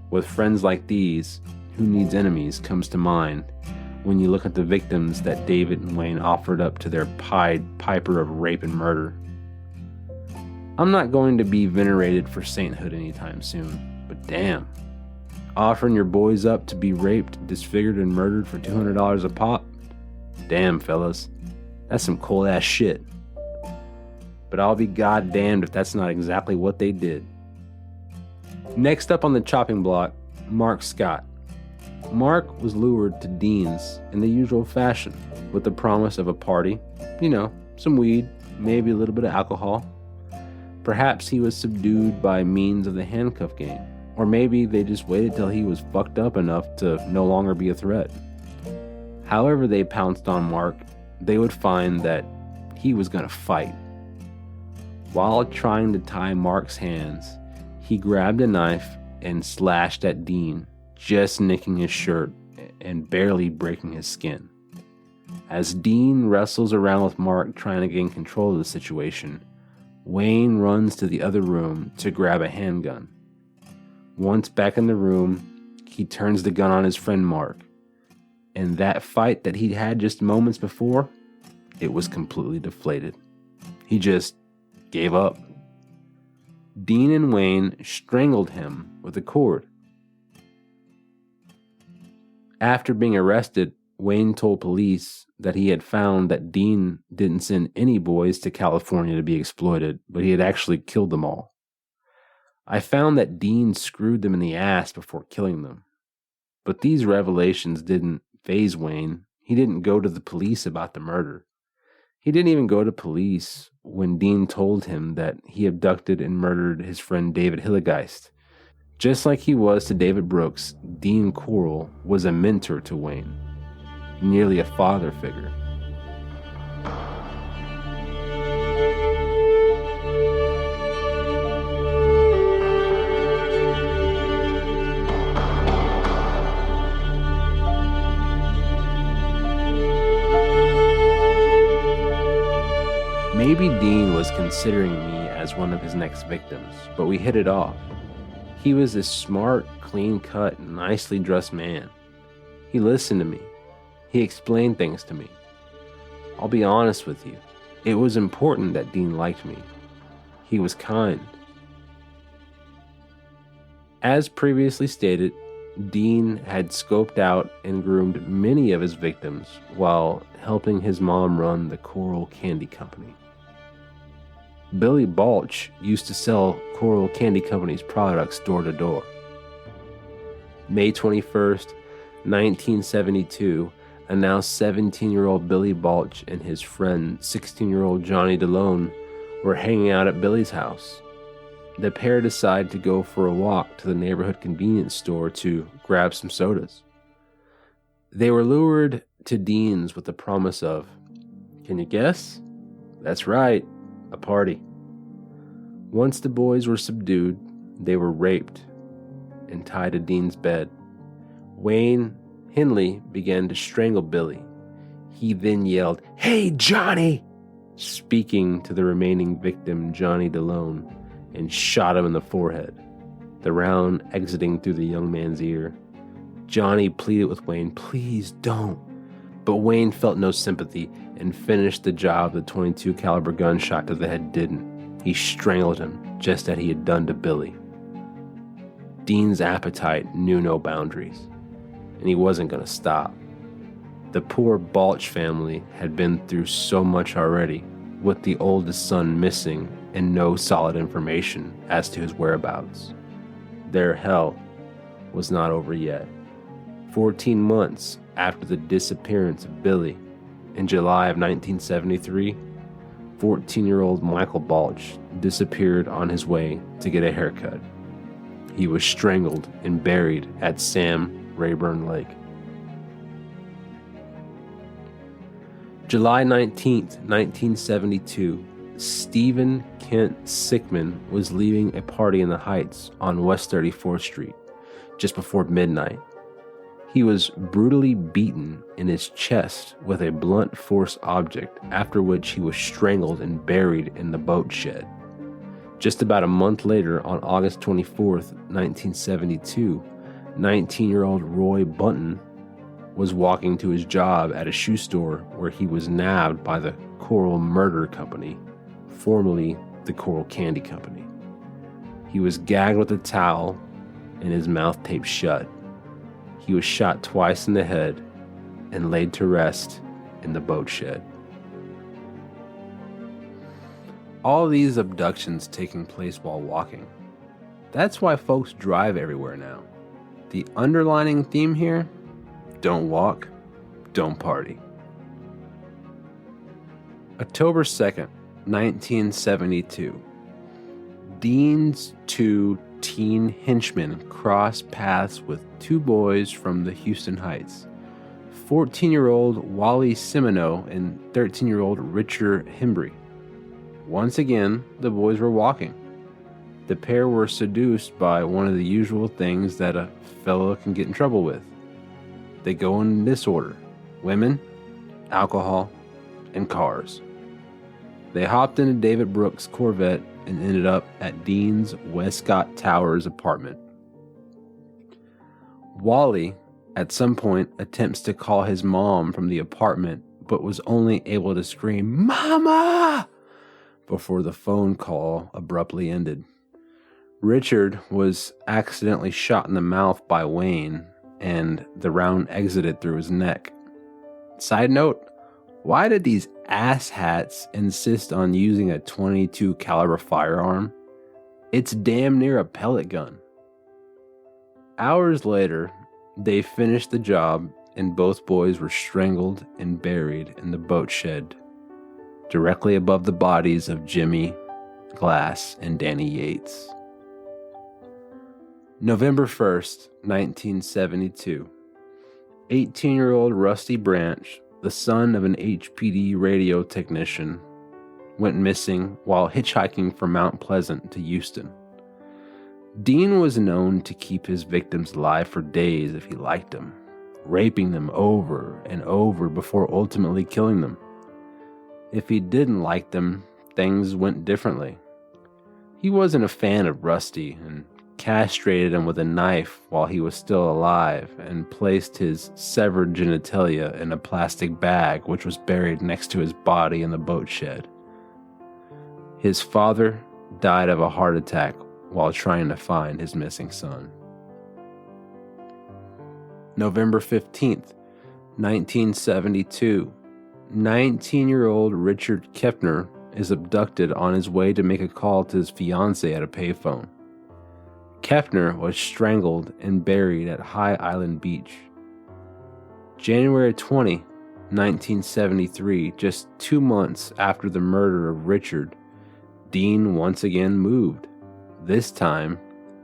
[SPEAKER 3] "with friends like these, who needs enemies," comes to mind when you look at the victims that David and Wayne offered up to their Pied Piper of rape and murder. I'm not going to be venerated for sainthood anytime soon, but damn, offering your boys up to be raped, disfigured, and murdered for $200 a pop? Damn, fellas, that's some cold ass shit. But I'll be goddamned if that's not exactly what they did. Next up on the chopping block, Mark Scott. Mark was lured to Dean's in the usual fashion, with the promise of a party, some weed, maybe a little bit of alcohol. Perhaps he was subdued by means of the handcuff game, or maybe they just waited till he was fucked up enough to no longer be a threat. However they pounced on Mark, they would find that he was going to fight. While trying to tie Mark's hands, he grabbed a knife and slashed at Dean, just nicking his shirt and barely breaking his skin. As Dean wrestles around with Mark trying to gain control of the situation, Wayne runs to the other room to grab a handgun. Once back in the room, he turns the gun on his friend Mark. And that fight that he'd had just moments before, it was completely deflated. He just gave up. Dean and Wayne strangled him with a cord. After being arrested, Wayne told police that he had found that Dean didn't send any boys to California to be exploited, but he had actually killed them all. I found that Dean screwed them in the ass before killing them. But these revelations didn't faze Wayne. He didn't go to the police about the murder. He didn't even go to police when Dean told him that he abducted and murdered his friend David Hillegeist. Just like he was to David Brooks, Dean Corll was a mentor to Wayne, nearly a father figure. Maybe Dean was considering me as one of his next victims, but we hit it off. He was a smart, clean-cut, nicely dressed man. He listened to me. He explained things to me. I'll be honest with you. It was important that Dean liked me. He was kind. As previously stated, Dean had scoped out and groomed many of his victims while helping his mom run the Corll Candy Company. Billy Balch used to sell Corll Candy Company's products door to door. May 21st, 1972, announced 17-year-old Billy Balch and his friend 16-year-old Johnny DeLone were hanging out at Billy's house. The pair decided to go for a walk to the neighborhood convenience store to grab some sodas. They were lured to Dean's with the promise of Can you guess? That's right, a party. Once the boys were subdued, they were raped and tied to Dean's bed. Wayne Hinley began to strangle Billy. He then yelled, "Hey, Johnny!" speaking to the remaining victim, Johnny DeLone, and shot him in the forehead, the round exiting through the young man's ear. Johnny pleaded with Wayne, "Please don't." But Wayne felt no sympathy and finished the job the .22 caliber gunshot to the head didn't. He strangled him just as he had done to Billy. Dean's appetite knew no boundaries, and he wasn't going to stop. The poor Balch family had been through so much already, with the oldest son missing and no solid information as to his whereabouts. Their hell was not over yet. 14 months after the disappearance of Billy, in July of 1973, 14-year-old Michael Balch disappeared on his way to get a haircut. He was strangled and buried at Sam Rayburn Lake. July 19th, 1972, Stephen Kent Sickman was leaving a party in the Heights on West 34th Street just before midnight. He was brutally beaten in his chest with a blunt force object, after which he was strangled and buried in the boat shed. Just about a month later, on August 24th, 1972, 19-year-old Roy Bunton was walking to his job at a shoe store where he was nabbed by the Coral Murder Company, formerly the Coral Candy Company. He was gagged with a towel and his mouth taped shut. He was shot twice in the head and laid to rest in the boat shed. All these abductions taking place while walking. That's why folks drive everywhere now. The underlining theme here: don't walk, don't party. October 2nd, 1972. Dean's two teen henchmen crossed paths with two boys from the Houston Heights, 14-year-old Wally Semino and 13-year-old Richard Hembry. Once again, the boys were walking. The pair were seduced by one of the usual things that a fellow can get in trouble with. They go in this order: women, alcohol, and cars. They hopped into David Brooks' Corvette and ended up at Dean's Westcott Towers apartment. Wally, at some point, attempts to call his mom from the apartment, but was only able to scream, "Mama!" before the phone call abruptly ended. Richard was accidentally shot in the mouth by Wayne, and the round exited through his neck. Side note, why did these asshats insist on using a .22 caliber firearm? It's damn near a pellet gun. Hours later, they finished the job and both boys were strangled and buried in the boat shed, directly above the bodies of Jimmy Glass and Danny Yates. November 1st, 1972. 18-year-old Rusty Branch, the son of an HPD radio technician, went missing while hitchhiking from Mount Pleasant to Houston. Dean was known to keep his victims alive for days if he liked them, raping them over and over before ultimately killing them. If he didn't like them, things went differently. He wasn't a fan of Rusty and castrated him with a knife while he was still alive and placed his severed genitalia in a plastic bag which was buried next to his body in the boat shed. His father died of a heart attack while trying to find his missing son. November 15th, 1972. 19-year-old Richard Kepner is abducted on his way to make a call to his fiancée at a payphone. Kepner was strangled and buried at High Island Beach. January 20, 1973, just 2 months after the murder of Richard, Dean once again moved, this time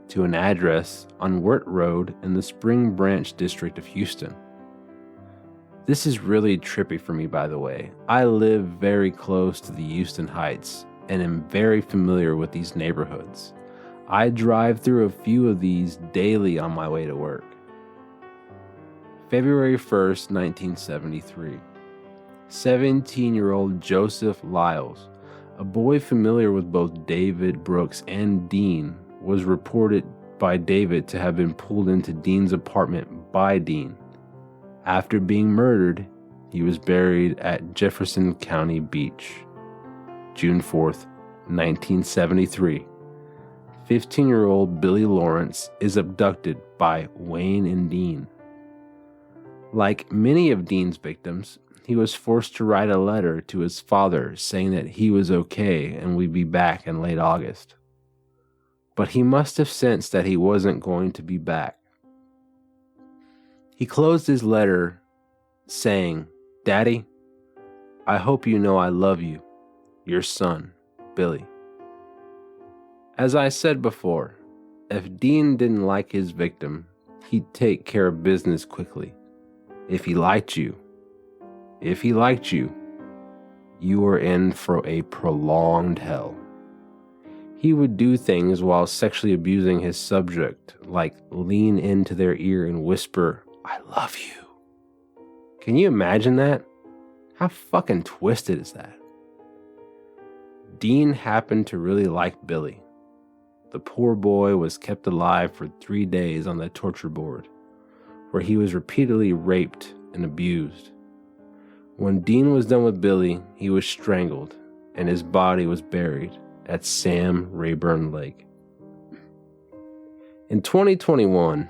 [SPEAKER 3] to an address on Wirt Road in the Spring Branch district of Houston. This is really trippy for me, by the way. I live very close to the Houston Heights and am very familiar with these neighborhoods. I drive through a few of these daily on my way to work. February 1st, 1973. 17-year-old Joseph Lyles, a boy familiar with both David Brooks and Dean, was reported by David to have been pulled into Dean's apartment by Dean. After being murdered, he was buried at Jefferson County Beach. June 4th, 1973. 15-year-old Billy Lawrence is abducted by Wayne and Dean. Like many of Dean's victims, he was forced to write a letter to his father saying that he was okay and would be back in late August. But he must have sensed that he wasn't going to be back. He closed his letter saying, "Daddy, I hope you know I love you. Your son, Billy." As I said before, if Dean didn't like his victim, he'd take care of business quickly. If he liked you, you were in for a prolonged hell. He would do things while sexually abusing his subject, like lean into their ear and whisper, "I love you." Can you imagine that? How fucking twisted is that? Dean happened to really like Billy. The poor boy was kept alive for 3 days on the torture board, where he was repeatedly raped and abused. When Dean was done with Billy, he was strangled, and his body was buried at Sam Rayburn Lake. In 2021,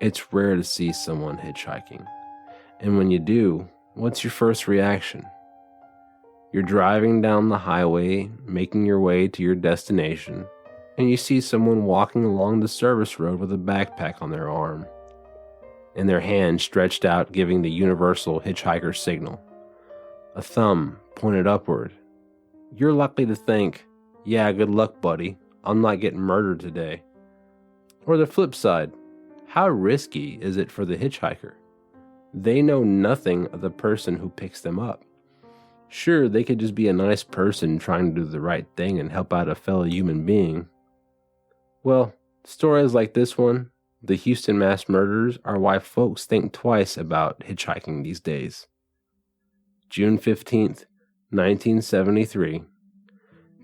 [SPEAKER 3] it's rare to see someone hitchhiking. And when you do, what's your first reaction? You're driving down the highway, making your way to your destination, and you see someone walking along the service road with a backpack on their arm, and their hand stretched out, giving the universal hitchhiker signal. A thumb pointed upward. You're likely to think, "Yeah, good luck, buddy. I'm not getting murdered today." Or the flip side, how risky is it for the hitchhiker? They know nothing of the person who picks them up. Sure, they could just be a nice person trying to do the right thing and help out a fellow human being. Well, stories like this one, the Houston mass murders, are why folks think twice about hitchhiking these days. June 15th, 1973.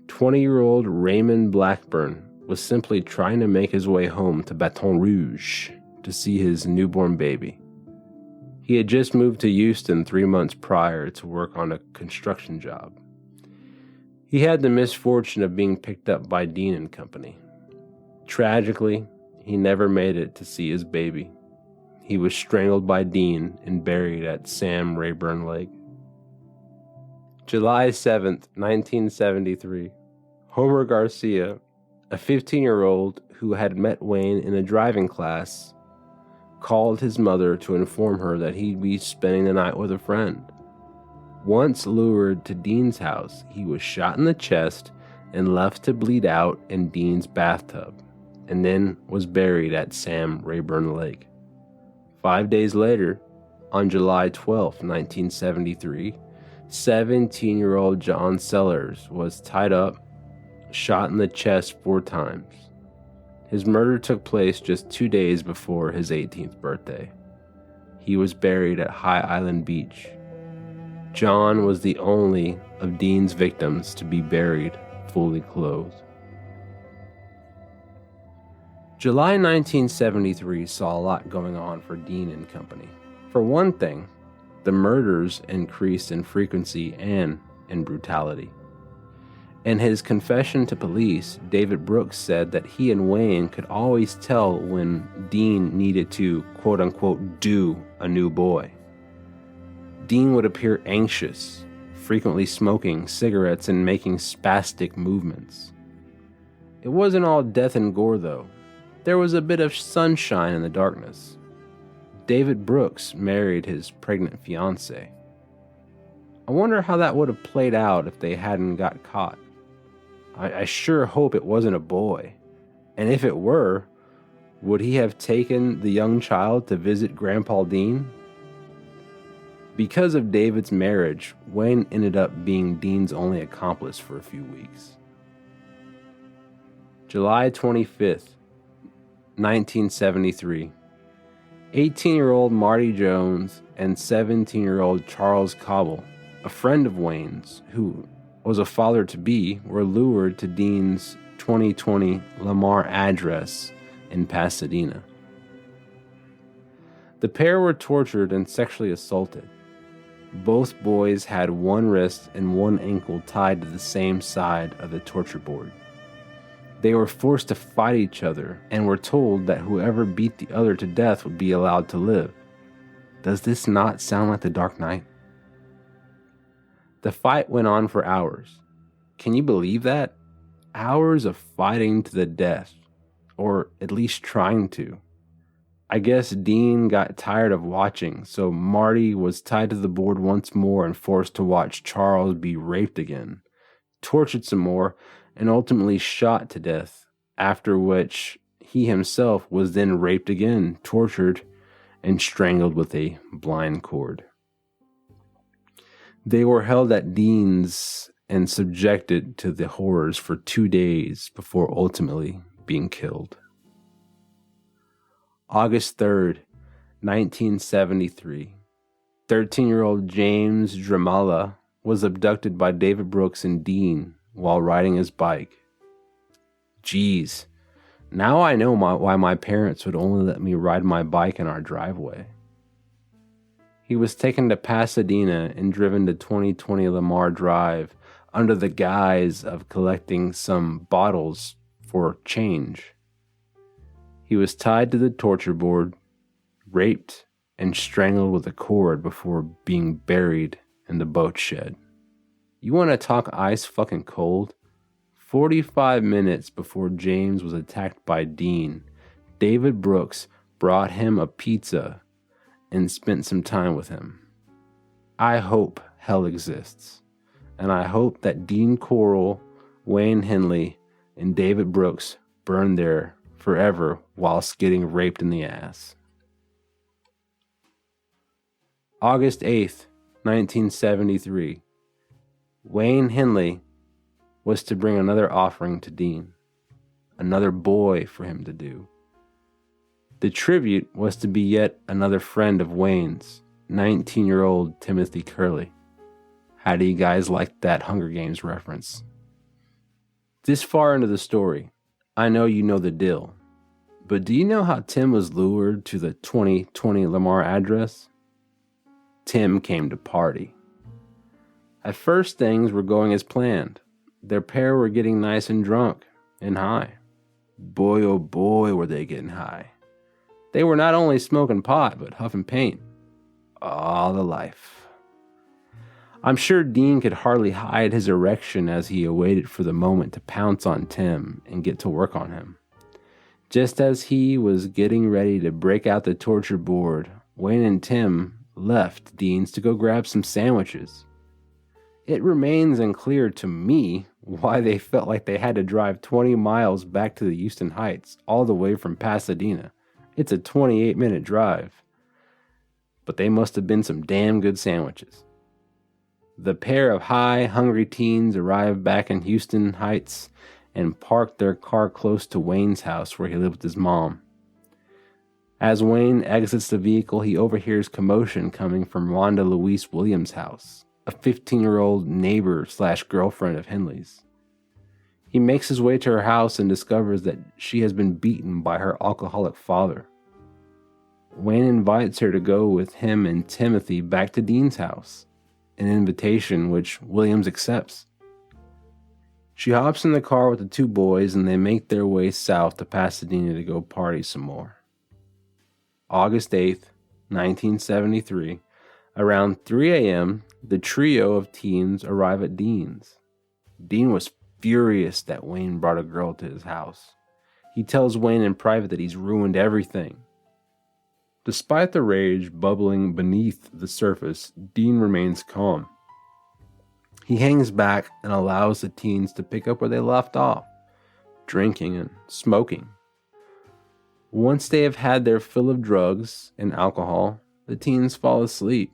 [SPEAKER 3] 20-year-old Raymond Blackburn was simply trying to make his way home to Baton Rouge to see his newborn baby. He had just moved to Houston 3 months prior to work on a construction job. He had the misfortune of being picked up by Dean and Company. Tragically, he never made it to see his baby. He was strangled by Dean and buried at Sam Rayburn Lake. July 7th, 1973. Homer Garcia, a 15-year-old who had met Wayne in a driving class, called his mother to inform her that he'd be spending the night with a friend. Once lured to Dean's house, he was shot in the chest and left to bleed out in Dean's bathtub, and then was buried at Sam Rayburn Lake. 5 days later, on July 12, 1973, 17-year-old John Sellers was tied up, shot in the chest 4 times. His murder took place just 2 days before his 18th birthday. He was buried at High Island Beach. John was the only of Dean's victims to be buried fully clothed. July 1973 saw a lot going on for Dean and Company. For one thing, the murders increased in frequency and in brutality. In his confession to police, David Brooks said that he and Wayne could always tell when Dean needed to, quote-unquote, do a new boy. Dean would appear anxious, frequently smoking cigarettes and making spastic movements. It wasn't all death and gore, though. There was a bit of sunshine in the darkness. David Brooks married his pregnant fiancée. I wonder how that would have played out if they hadn't got caught. I sure hope it wasn't a boy. And if it were, would he have taken the young child to visit Grandpa Dean? Because of David's marriage, Wayne ended up being Dean's only accomplice for a few weeks. July 25th, 1973. 18-year-old Marty Jones and 17-year-old Charles Cobble, a friend of Wayne's who was a father-to-be, were lured to Dean's 2020 Lamar address in Pasadena. The pair were tortured and sexually assaulted. Both boys had one wrist and one ankle tied to the same side of the torture board. They were forced to fight each other and were told that whoever beat the other to death would be allowed to live. Does this not sound like the Dark Knight? The fight went on for hours. Can you believe that? Hours of fighting to the death, or at least trying to. I guess Dean got tired of watching, so Marty was tied to the board once more and forced to watch Charles be raped again, tortured some more, and ultimately shot to death, after which he himself was then raped again, tortured, and strangled with a blind cord. They were held at Dean's and subjected to the horrors for 2 days before ultimately being killed. August 3rd, 1973. 13-year-old James Dramala was abducted by David Brooks and Dean while riding his bike. Geez, now I know why my parents would only let me ride my bike in our driveway. He was taken to Pasadena and driven to 2020 Lamar Drive under the guise of collecting some bottles for change. He was tied to the torture board, raped, and strangled with a cord before being buried in the boat shed. You want to talk ice fucking cold? 45 minutes before James was attacked by Dean, David Brooks brought him a pizza and spent some time with him. I hope hell exists, and I hope that Dean Corll, Wayne Henley, and David Brooks burn there forever whilst getting raped in the ass. August 8th, 1973. Wayne Henley was to bring another offering to Dean, another boy for him to do. The tribute was to be yet another friend of Wayne's, 19-year-old Timothy Curley. How do you guys like that Hunger Games reference? This far into the story, I know you know the deal, but do you know how Tim was lured to the 2020 Lamar address? Tim came to party. At first, things were going as planned. Their pair were getting nice and drunk and high. Boy, oh boy, were they getting high. They were not only smoking pot, but huffing paint. All the life. I'm sure Dean could hardly hide his erection as he awaited for the moment to pounce on Tim and get to work on him. Just as he was getting ready to break out the torture board, Wayne and Tim left Dean's to go grab some sandwiches. It remains unclear to me why they felt like they had to drive 20 miles back to the Houston Heights all the way from Pasadena. It's a 28-minute drive. But they must have been some damn good sandwiches. The pair of high, hungry teens arrived back in Houston Heights and parked their car close to Wayne's house where he lived with his mom. As Wayne exits the vehicle, he overhears commotion coming from Rhonda Louise Williams' house, a 15-year-old neighbor/girlfriend of Henley's. He makes his way to her house and discovers that she has been beaten by her alcoholic father. Wayne invites her to go with him and Timothy back to Dean's house, an invitation which Williams accepts. She hops in the car with the two boys and they make their way south to Pasadena to go party some more. August 8th, 1973, around 3 a.m., the trio of teens arrive at Dean's. Dean was furious that Wayne brought a girl to his house. He tells Wayne in private that he's ruined everything. Despite the rage bubbling beneath the surface, Dean remains calm. He hangs back and allows the teens to pick up where they left off, drinking and smoking. Once they have had their fill of drugs and alcohol, the teens fall asleep.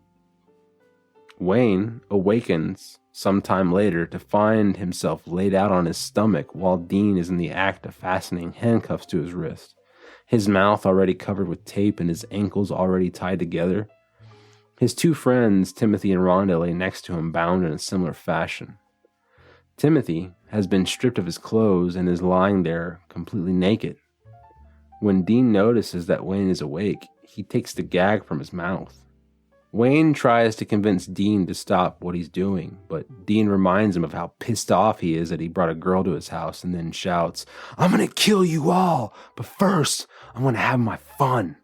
[SPEAKER 3] Wayne awakens sometime later to find himself laid out on his stomach while Dean is in the act of fastening handcuffs to his wrist, his mouth already covered with tape and his ankles already tied together. His two friends, Timothy and Rhonda, lay next to him, bound in a similar fashion. Timothy has been stripped of his clothes and is lying there completely naked. When Dean notices that Wayne is awake, he takes the gag from his mouth. Wayne tries to convince Dean to stop what he's doing, but Dean reminds him of how pissed off he is that he brought a girl to his house and then shouts, "I'm gonna kill you all, but first, I'm gonna have my fun."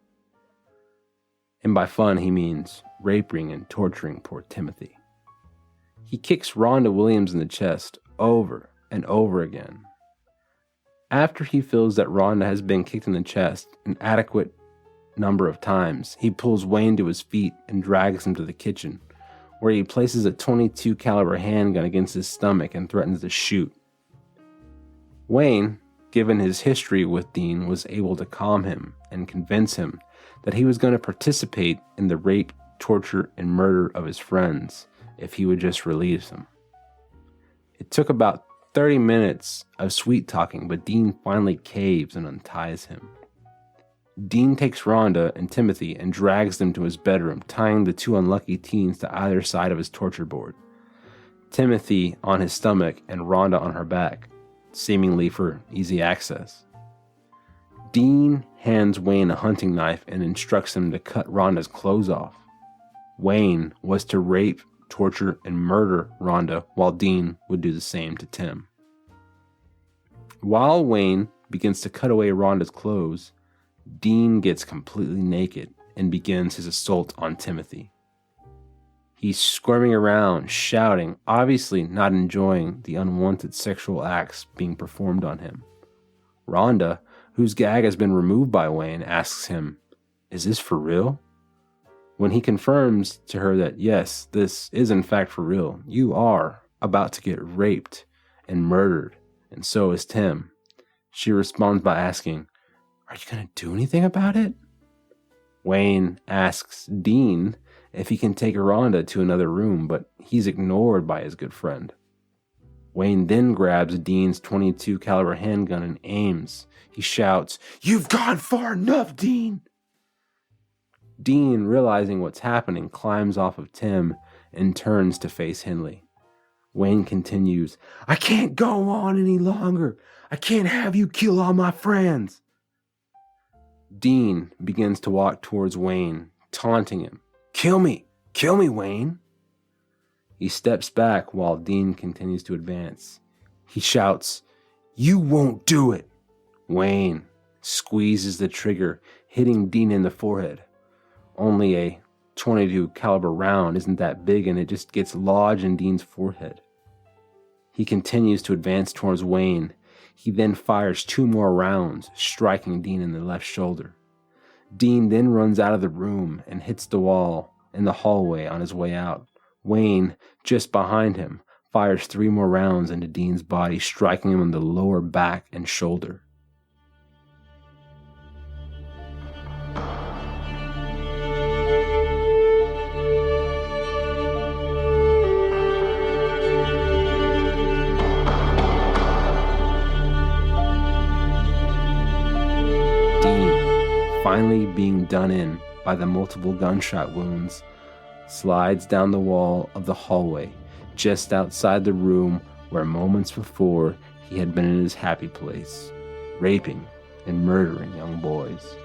[SPEAKER 3] And by fun, he means raping and torturing poor Timothy. He kicks Rhonda Williams in the chest over and over again. After he feels that Rhonda has been kicked in the chest an adequate number of times, he pulls Wayne to his feet and drags him to the kitchen, where he places a .22 caliber handgun against his stomach and threatens to shoot. Wayne, given his history with Dean, was able to calm him and convince him that he was going to participate in the rape, torture, and murder of his friends if he would just release him. It took about 30 minutes of sweet talking, but Dean finally caves and unties him. Dean takes Rhonda and Timothy and drags them to his bedroom, tying the two unlucky teens to either side of his torture board. Timothy on his stomach and Rhonda on her back, seemingly for easy access. Dean hands Wayne a hunting knife and instructs him to cut Rhonda's clothes off. Wayne was to rape, torture, and murder Rhonda, while Dean would do the same to Tim. While Wayne begins to cut away Rhonda's clothes, Dean gets completely naked and begins his assault on Timothy. He's squirming around, shouting, obviously not enjoying the unwanted sexual acts being performed on him. Rhonda, whose gag has been removed by Wayne, asks him, "Is this for real?" When he confirms to her that yes, this is in fact for real, you are about to get raped and murdered, and so is Tim, she responds by asking, "Are you going to do anything about it?" Wayne asks Dean if he can take Rhonda to another room, but he's ignored by his good friend. Wayne then grabs Dean's .22 caliber handgun and aims. He shouts, "You've gone far enough, Dean!" Dean, realizing what's happening, climbs off of Tim and turns to face Henley. Wayne continues, "I can't go on any longer. I can't have you kill all my friends." Dean begins to walk towards Wayne, taunting him. Kill me, Wayne." He steps back while Dean continues to advance. He shouts, "You won't do it." Wayne squeezes the trigger, hitting Dean in the forehead. Only a .22 caliber round isn't that big, and it just gets lodged in Dean's forehead. He continues to advance towards Wayne. He then fires 2 more rounds, striking Dean in the left shoulder. Dean then runs out of the room and hits the wall in the hallway on his way out. Wayne, just behind him, fires 3 more rounds into Dean's body, striking him in the lower back and shoulder. Finally being done in by the multiple gunshot wounds, slides down the wall of the hallway just outside the room where moments before he had been in his happy place, raping and murdering young boys.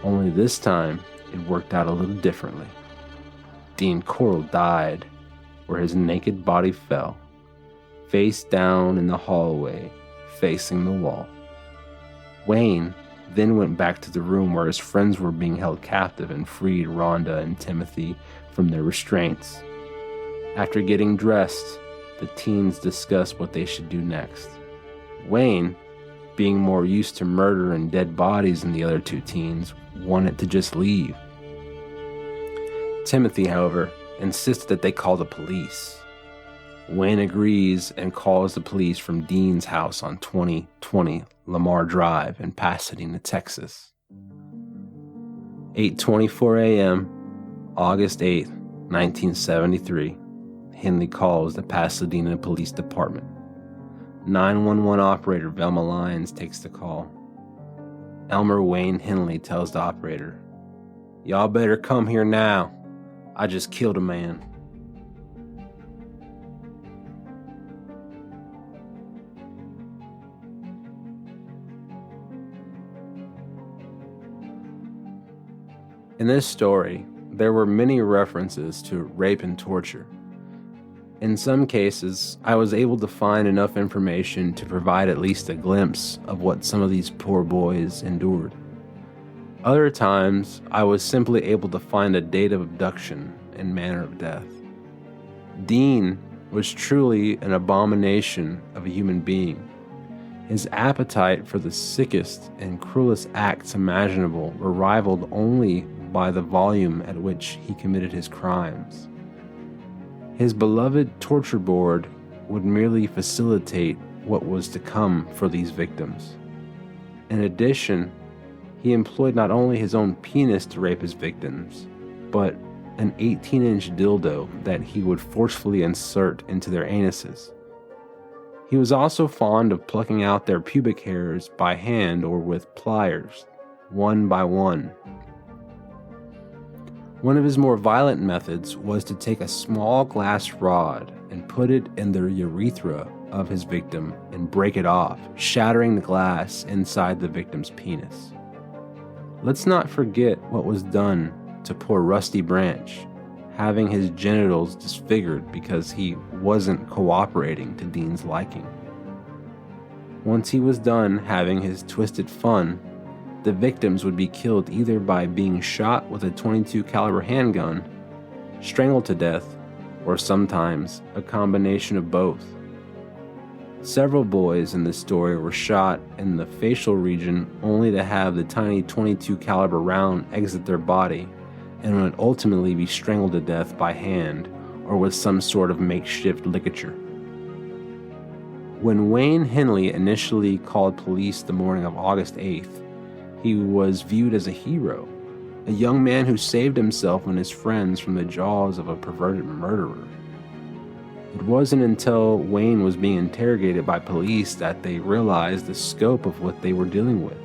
[SPEAKER 3] Only this time it worked out a little differently. Dean Coral died where his naked body fell, face down in the hallway, facing the wall. Wayne then went back to the room where his friends were being held captive and freed Rhonda and Timothy from their restraints. After getting dressed, the teens discussed what they should do next. Wayne, being more used to murder and dead bodies than the other 2 teens, wanted to just leave. Timothy, however, insisted that they call the police. Wayne agrees and calls the police from Dean's house on 2020 Lamar Drive in Pasadena, Texas. 8:24 a.m., August 8, 1973. Henley calls the Pasadena Police Department. 911 operator Velma Lyons takes the call. Elmer Wayne Henley tells the operator, "Y'all better come here now. I just killed a man." In this story, there were many references to rape and torture. In some cases, I was able to find enough information to provide at least a glimpse of what some of these poor boys endured. Other times, I was simply able to find a date of abduction and manner of death. Dean was truly an abomination of a human being. His appetite for the sickest and cruelest acts imaginable were rivaled only by the volume at which he committed his crimes. His beloved torture board would merely facilitate what was to come for these victims. In addition, he employed not only his own penis to rape his victims, but an 18-inch dildo that he would forcefully insert into their anuses. He was also fond of plucking out their pubic hairs by hand or with pliers, one by one. One of his more violent methods was to take a small glass rod and put it in the urethra of his victim and break it off, shattering the glass inside the victim's penis. Let's not forget what was done to poor Rusty Branch, having his genitals disfigured because he wasn't cooperating to Dean's liking. Once he was done having his twisted fun, the victims would be killed either by being shot with a .22 caliber handgun, strangled to death, or sometimes a combination of both. Several boys in this story were shot in the facial region only to have the tiny .22 caliber round exit their body and would ultimately be strangled to death by hand or with some sort of makeshift ligature. When Wayne Henley initially called police the morning of August 8th, he was viewed as a hero, a young man who saved himself and his friends from the jaws of a perverted murderer. It wasn't until Wayne was being interrogated by police that they realized the scope of what they were dealing with.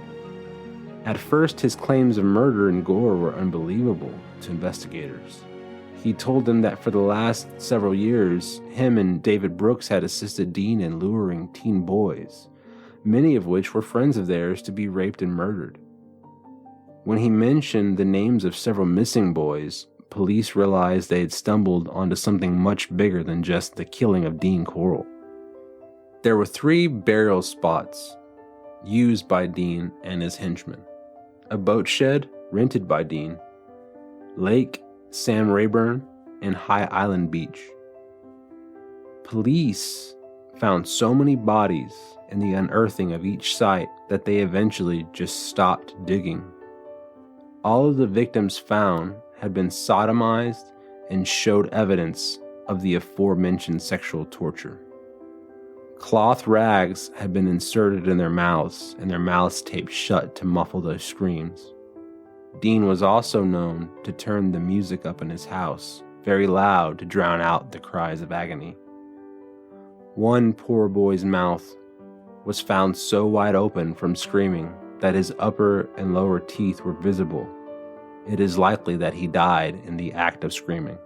[SPEAKER 3] At first, his claims of murder and gore were unbelievable to investigators. He told them that for the last several years, him and David Brooks had assisted Dean in luring teen boys, many of which were friends of theirs, to be raped and murdered. When he mentioned the names of several missing boys, police realized they had stumbled onto something much bigger than just the killing of Dean Corll. There were 3 burial spots used by Dean and his henchmen: a boat shed rented by Dean, Lake Sam Rayburn, and High Island Beach. Police found so many bodies in the unearthing of each site that they eventually just stopped digging. All of the victims found had been sodomized and showed evidence of the aforementioned sexual torture. Cloth rags had been inserted in their mouths and their mouths taped shut to muffle those screams. Dean was also known to turn the music up in his house very loud to drown out the cries of agony. One poor boy's mouth was found so wide open from screaming that his upper and lower teeth were visible. It is likely that he died in the act of screaming.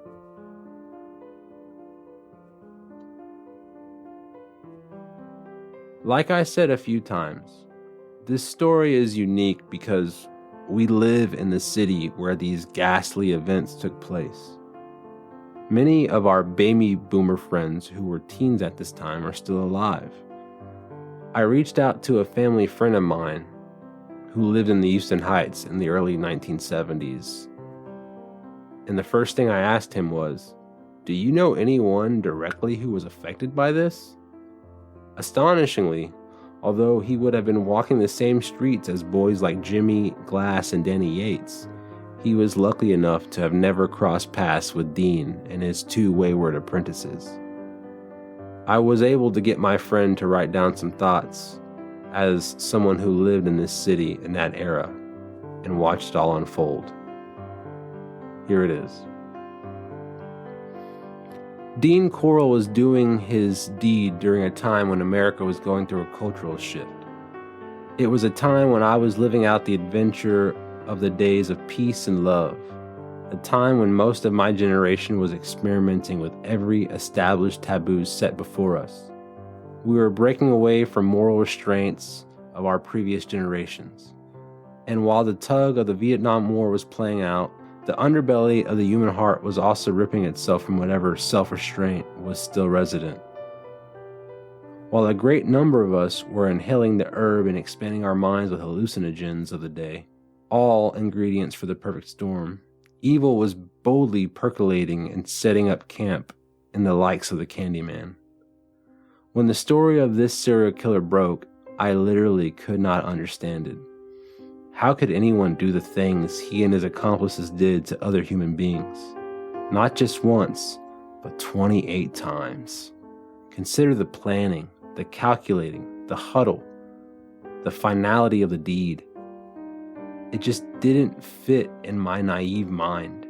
[SPEAKER 3] Like I said a few times, this story is unique because we live in the city where these ghastly events took place. Many of our baby boomer friends who were teens at this time are still alive. I reached out to a family friend of mine who lived in the Houston Heights in the early 1970s. And the first thing I asked him was, "Do you know anyone directly who was affected by this?" Astonishingly, although he would have been walking the same streets as boys like Jimmy Glass and Danny Yates, he was lucky enough to have never crossed paths with Dean and his 2 wayward apprentices. I was able to get my friend to write down some thoughts as someone who lived in this city in that era and watched it all unfold. Here it is. Dean Corll was doing his deed during a time when America was going through a cultural shift. It was a time when I was living out the adventure of the days of peace and love, a time when most of my generation was experimenting with every established taboo set before us. We were breaking away from moral restraints of our previous generations. And while the tug of the Vietnam War was playing out, the underbelly of the human heart was also ripping itself from whatever self-restraint was still resident. While a great number of us were inhaling the herb and expanding our minds with hallucinogens of the day, all ingredients for the perfect storm, evil was boldly percolating and setting up camp in the likes of the Candyman. When the story of this serial killer broke, I literally could not understand it. How could anyone do the things he and his accomplices did to other human beings? Not just once, but 28 times. Consider the planning, the calculating, the huddle, the finality of the deed. It just didn't fit in my naive mind.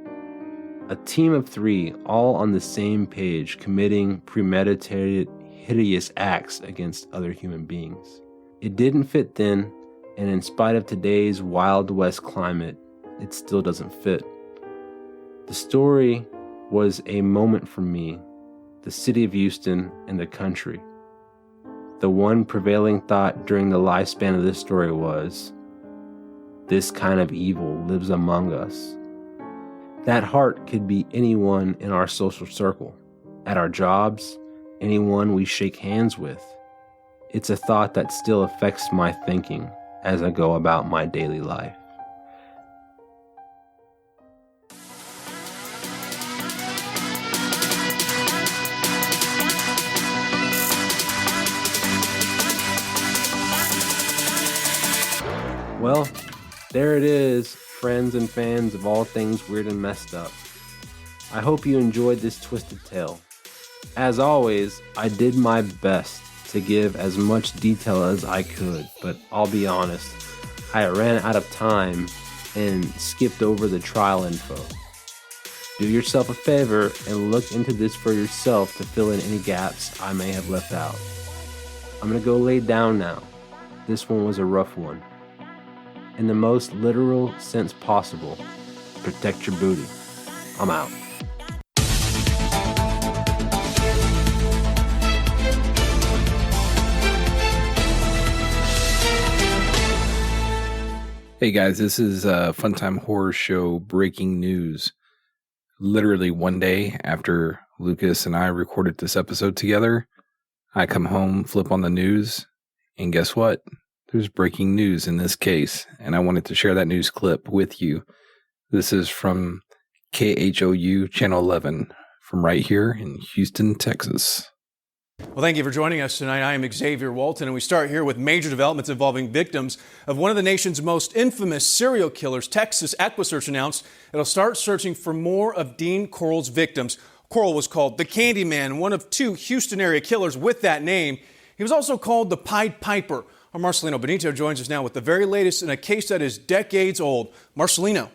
[SPEAKER 3] A team of 3, all on the same page, committing premeditated, hideous acts against other human beings. It didn't fit then, and in spite of today's Wild West climate, it still doesn't fit. The story was a moment for me, the city of Houston, and the country. The one prevailing thought during the lifespan of this story was, this kind of evil lives among us. That heart could be anyone in our social circle, at our jobs, anyone we shake hands with. It's a thought that still affects my thinking as I go about my daily life. Well, there it is, friends and fans of all things weird and messed up. I hope you enjoyed this twisted tale. As always, I did my best to give as much detail as I could, but I'll be honest, I ran out of time and skipped over the trial info. Do yourself a favor and look into this for yourself to fill in any gaps I may have left out. I'm gonna go lay down now. This one was a rough one. In the most literal sense possible, protect your booty. I'm out.
[SPEAKER 1] Hey guys, this is Fun Time Horror Show breaking news. Literally one day after Lucas and I recorded this episode together, I come home, flip on the news, and guess what? There's breaking news in this case, and I wanted to share that news clip with you. This is from KHOU Channel 11 from right here in Houston, Texas.
[SPEAKER 7] Well, thank you for joining us tonight. I am Xavier Walton, and we start here with major developments involving victims of one of the nation's most infamous serial killers. Texas EquiSearch announced it'll start searching for more of Dean Corll's victims. Corll was called the Candyman, one of 2 Houston area killers with that name. He was also called the Pied Piper. Our Marcelino Benito joins us now with the very latest in a case that is decades old. Marcelino.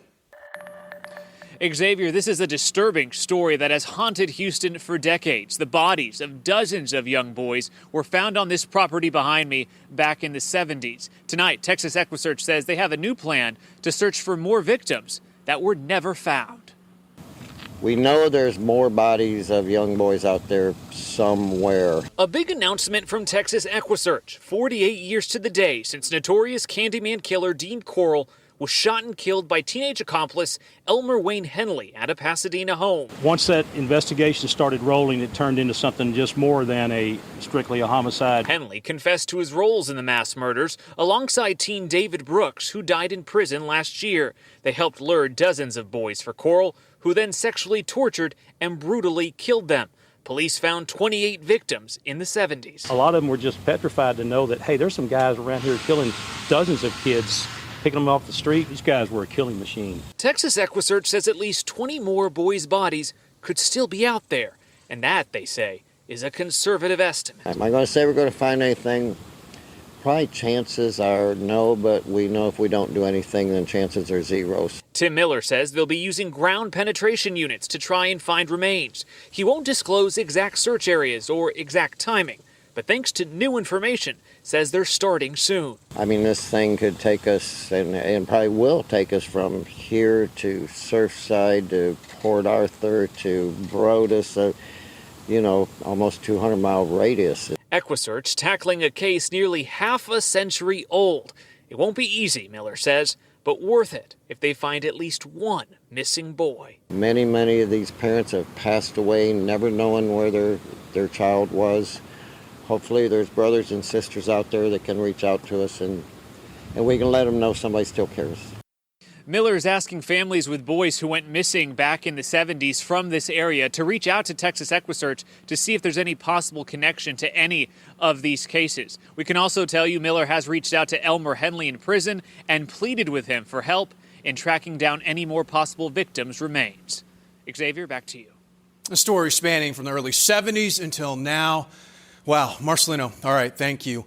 [SPEAKER 8] Xavier, this is a disturbing story that has haunted Houston for decades. The bodies of dozens of young boys were found on this property behind me back in the 70s. Tonight, Texas EquiSearch says they have a new plan to search for more victims that were never found.
[SPEAKER 9] We know there's more bodies of young boys out there somewhere.
[SPEAKER 8] A big announcement from Texas EquiSearch. 48 years to the day since notorious Candyman killer Dean Corll was shot and killed by teenage accomplice Elmer Wayne Henley at a Pasadena home.
[SPEAKER 10] Once that investigation started rolling, it turned into something just more than strictly a homicide.
[SPEAKER 8] Henley confessed to his roles in the mass murders alongside teen David Brooks, who died in prison last year. They helped lure dozens of boys for Corll, who then sexually tortured and brutally killed them. Police found 28 victims in the 70s.
[SPEAKER 10] A lot of them were just petrified to know that, hey, there's some guys around here killing dozens of kids, picking them off the street. These guys were a killing machine.
[SPEAKER 8] Texas EquiSearch says at least 20 more boys' bodies could still be out there. And that, they say, is a conservative estimate.
[SPEAKER 9] Am I going to say we're going to find anything? Probably chances are no, but we know if we don't do anything, then chances are zero.
[SPEAKER 8] Tim Miller says they'll be using ground penetration units to try and find remains. He won't disclose exact search areas or exact timing, but thanks to new information, says they're starting soon.
[SPEAKER 9] I mean, this thing could take us, and probably will take us from here to Surfside to Port Arthur to Brodus, almost 200-mile radius.
[SPEAKER 8] EquiSearch tackling a case nearly half a century old. It won't be easy, Miller says, but worth it if they find at least one missing boy.
[SPEAKER 9] Many of these parents have passed away never knowing where their child was. Hopefully there's brothers and sisters out there that can reach out to us and we can let them know somebody still cares.
[SPEAKER 8] Miller is asking families with boys who went missing back in the 70s from this area to reach out to Texas EquiSearch to see if there's any possible connection to any of these cases. We can also tell you Miller has reached out to Elmer Henley in prison and pleaded with him for help in tracking down any more possible victims' remains. Xavier, back to you.
[SPEAKER 7] A story spanning from the early 70s until now. Wow, Marcelino, all right, thank you.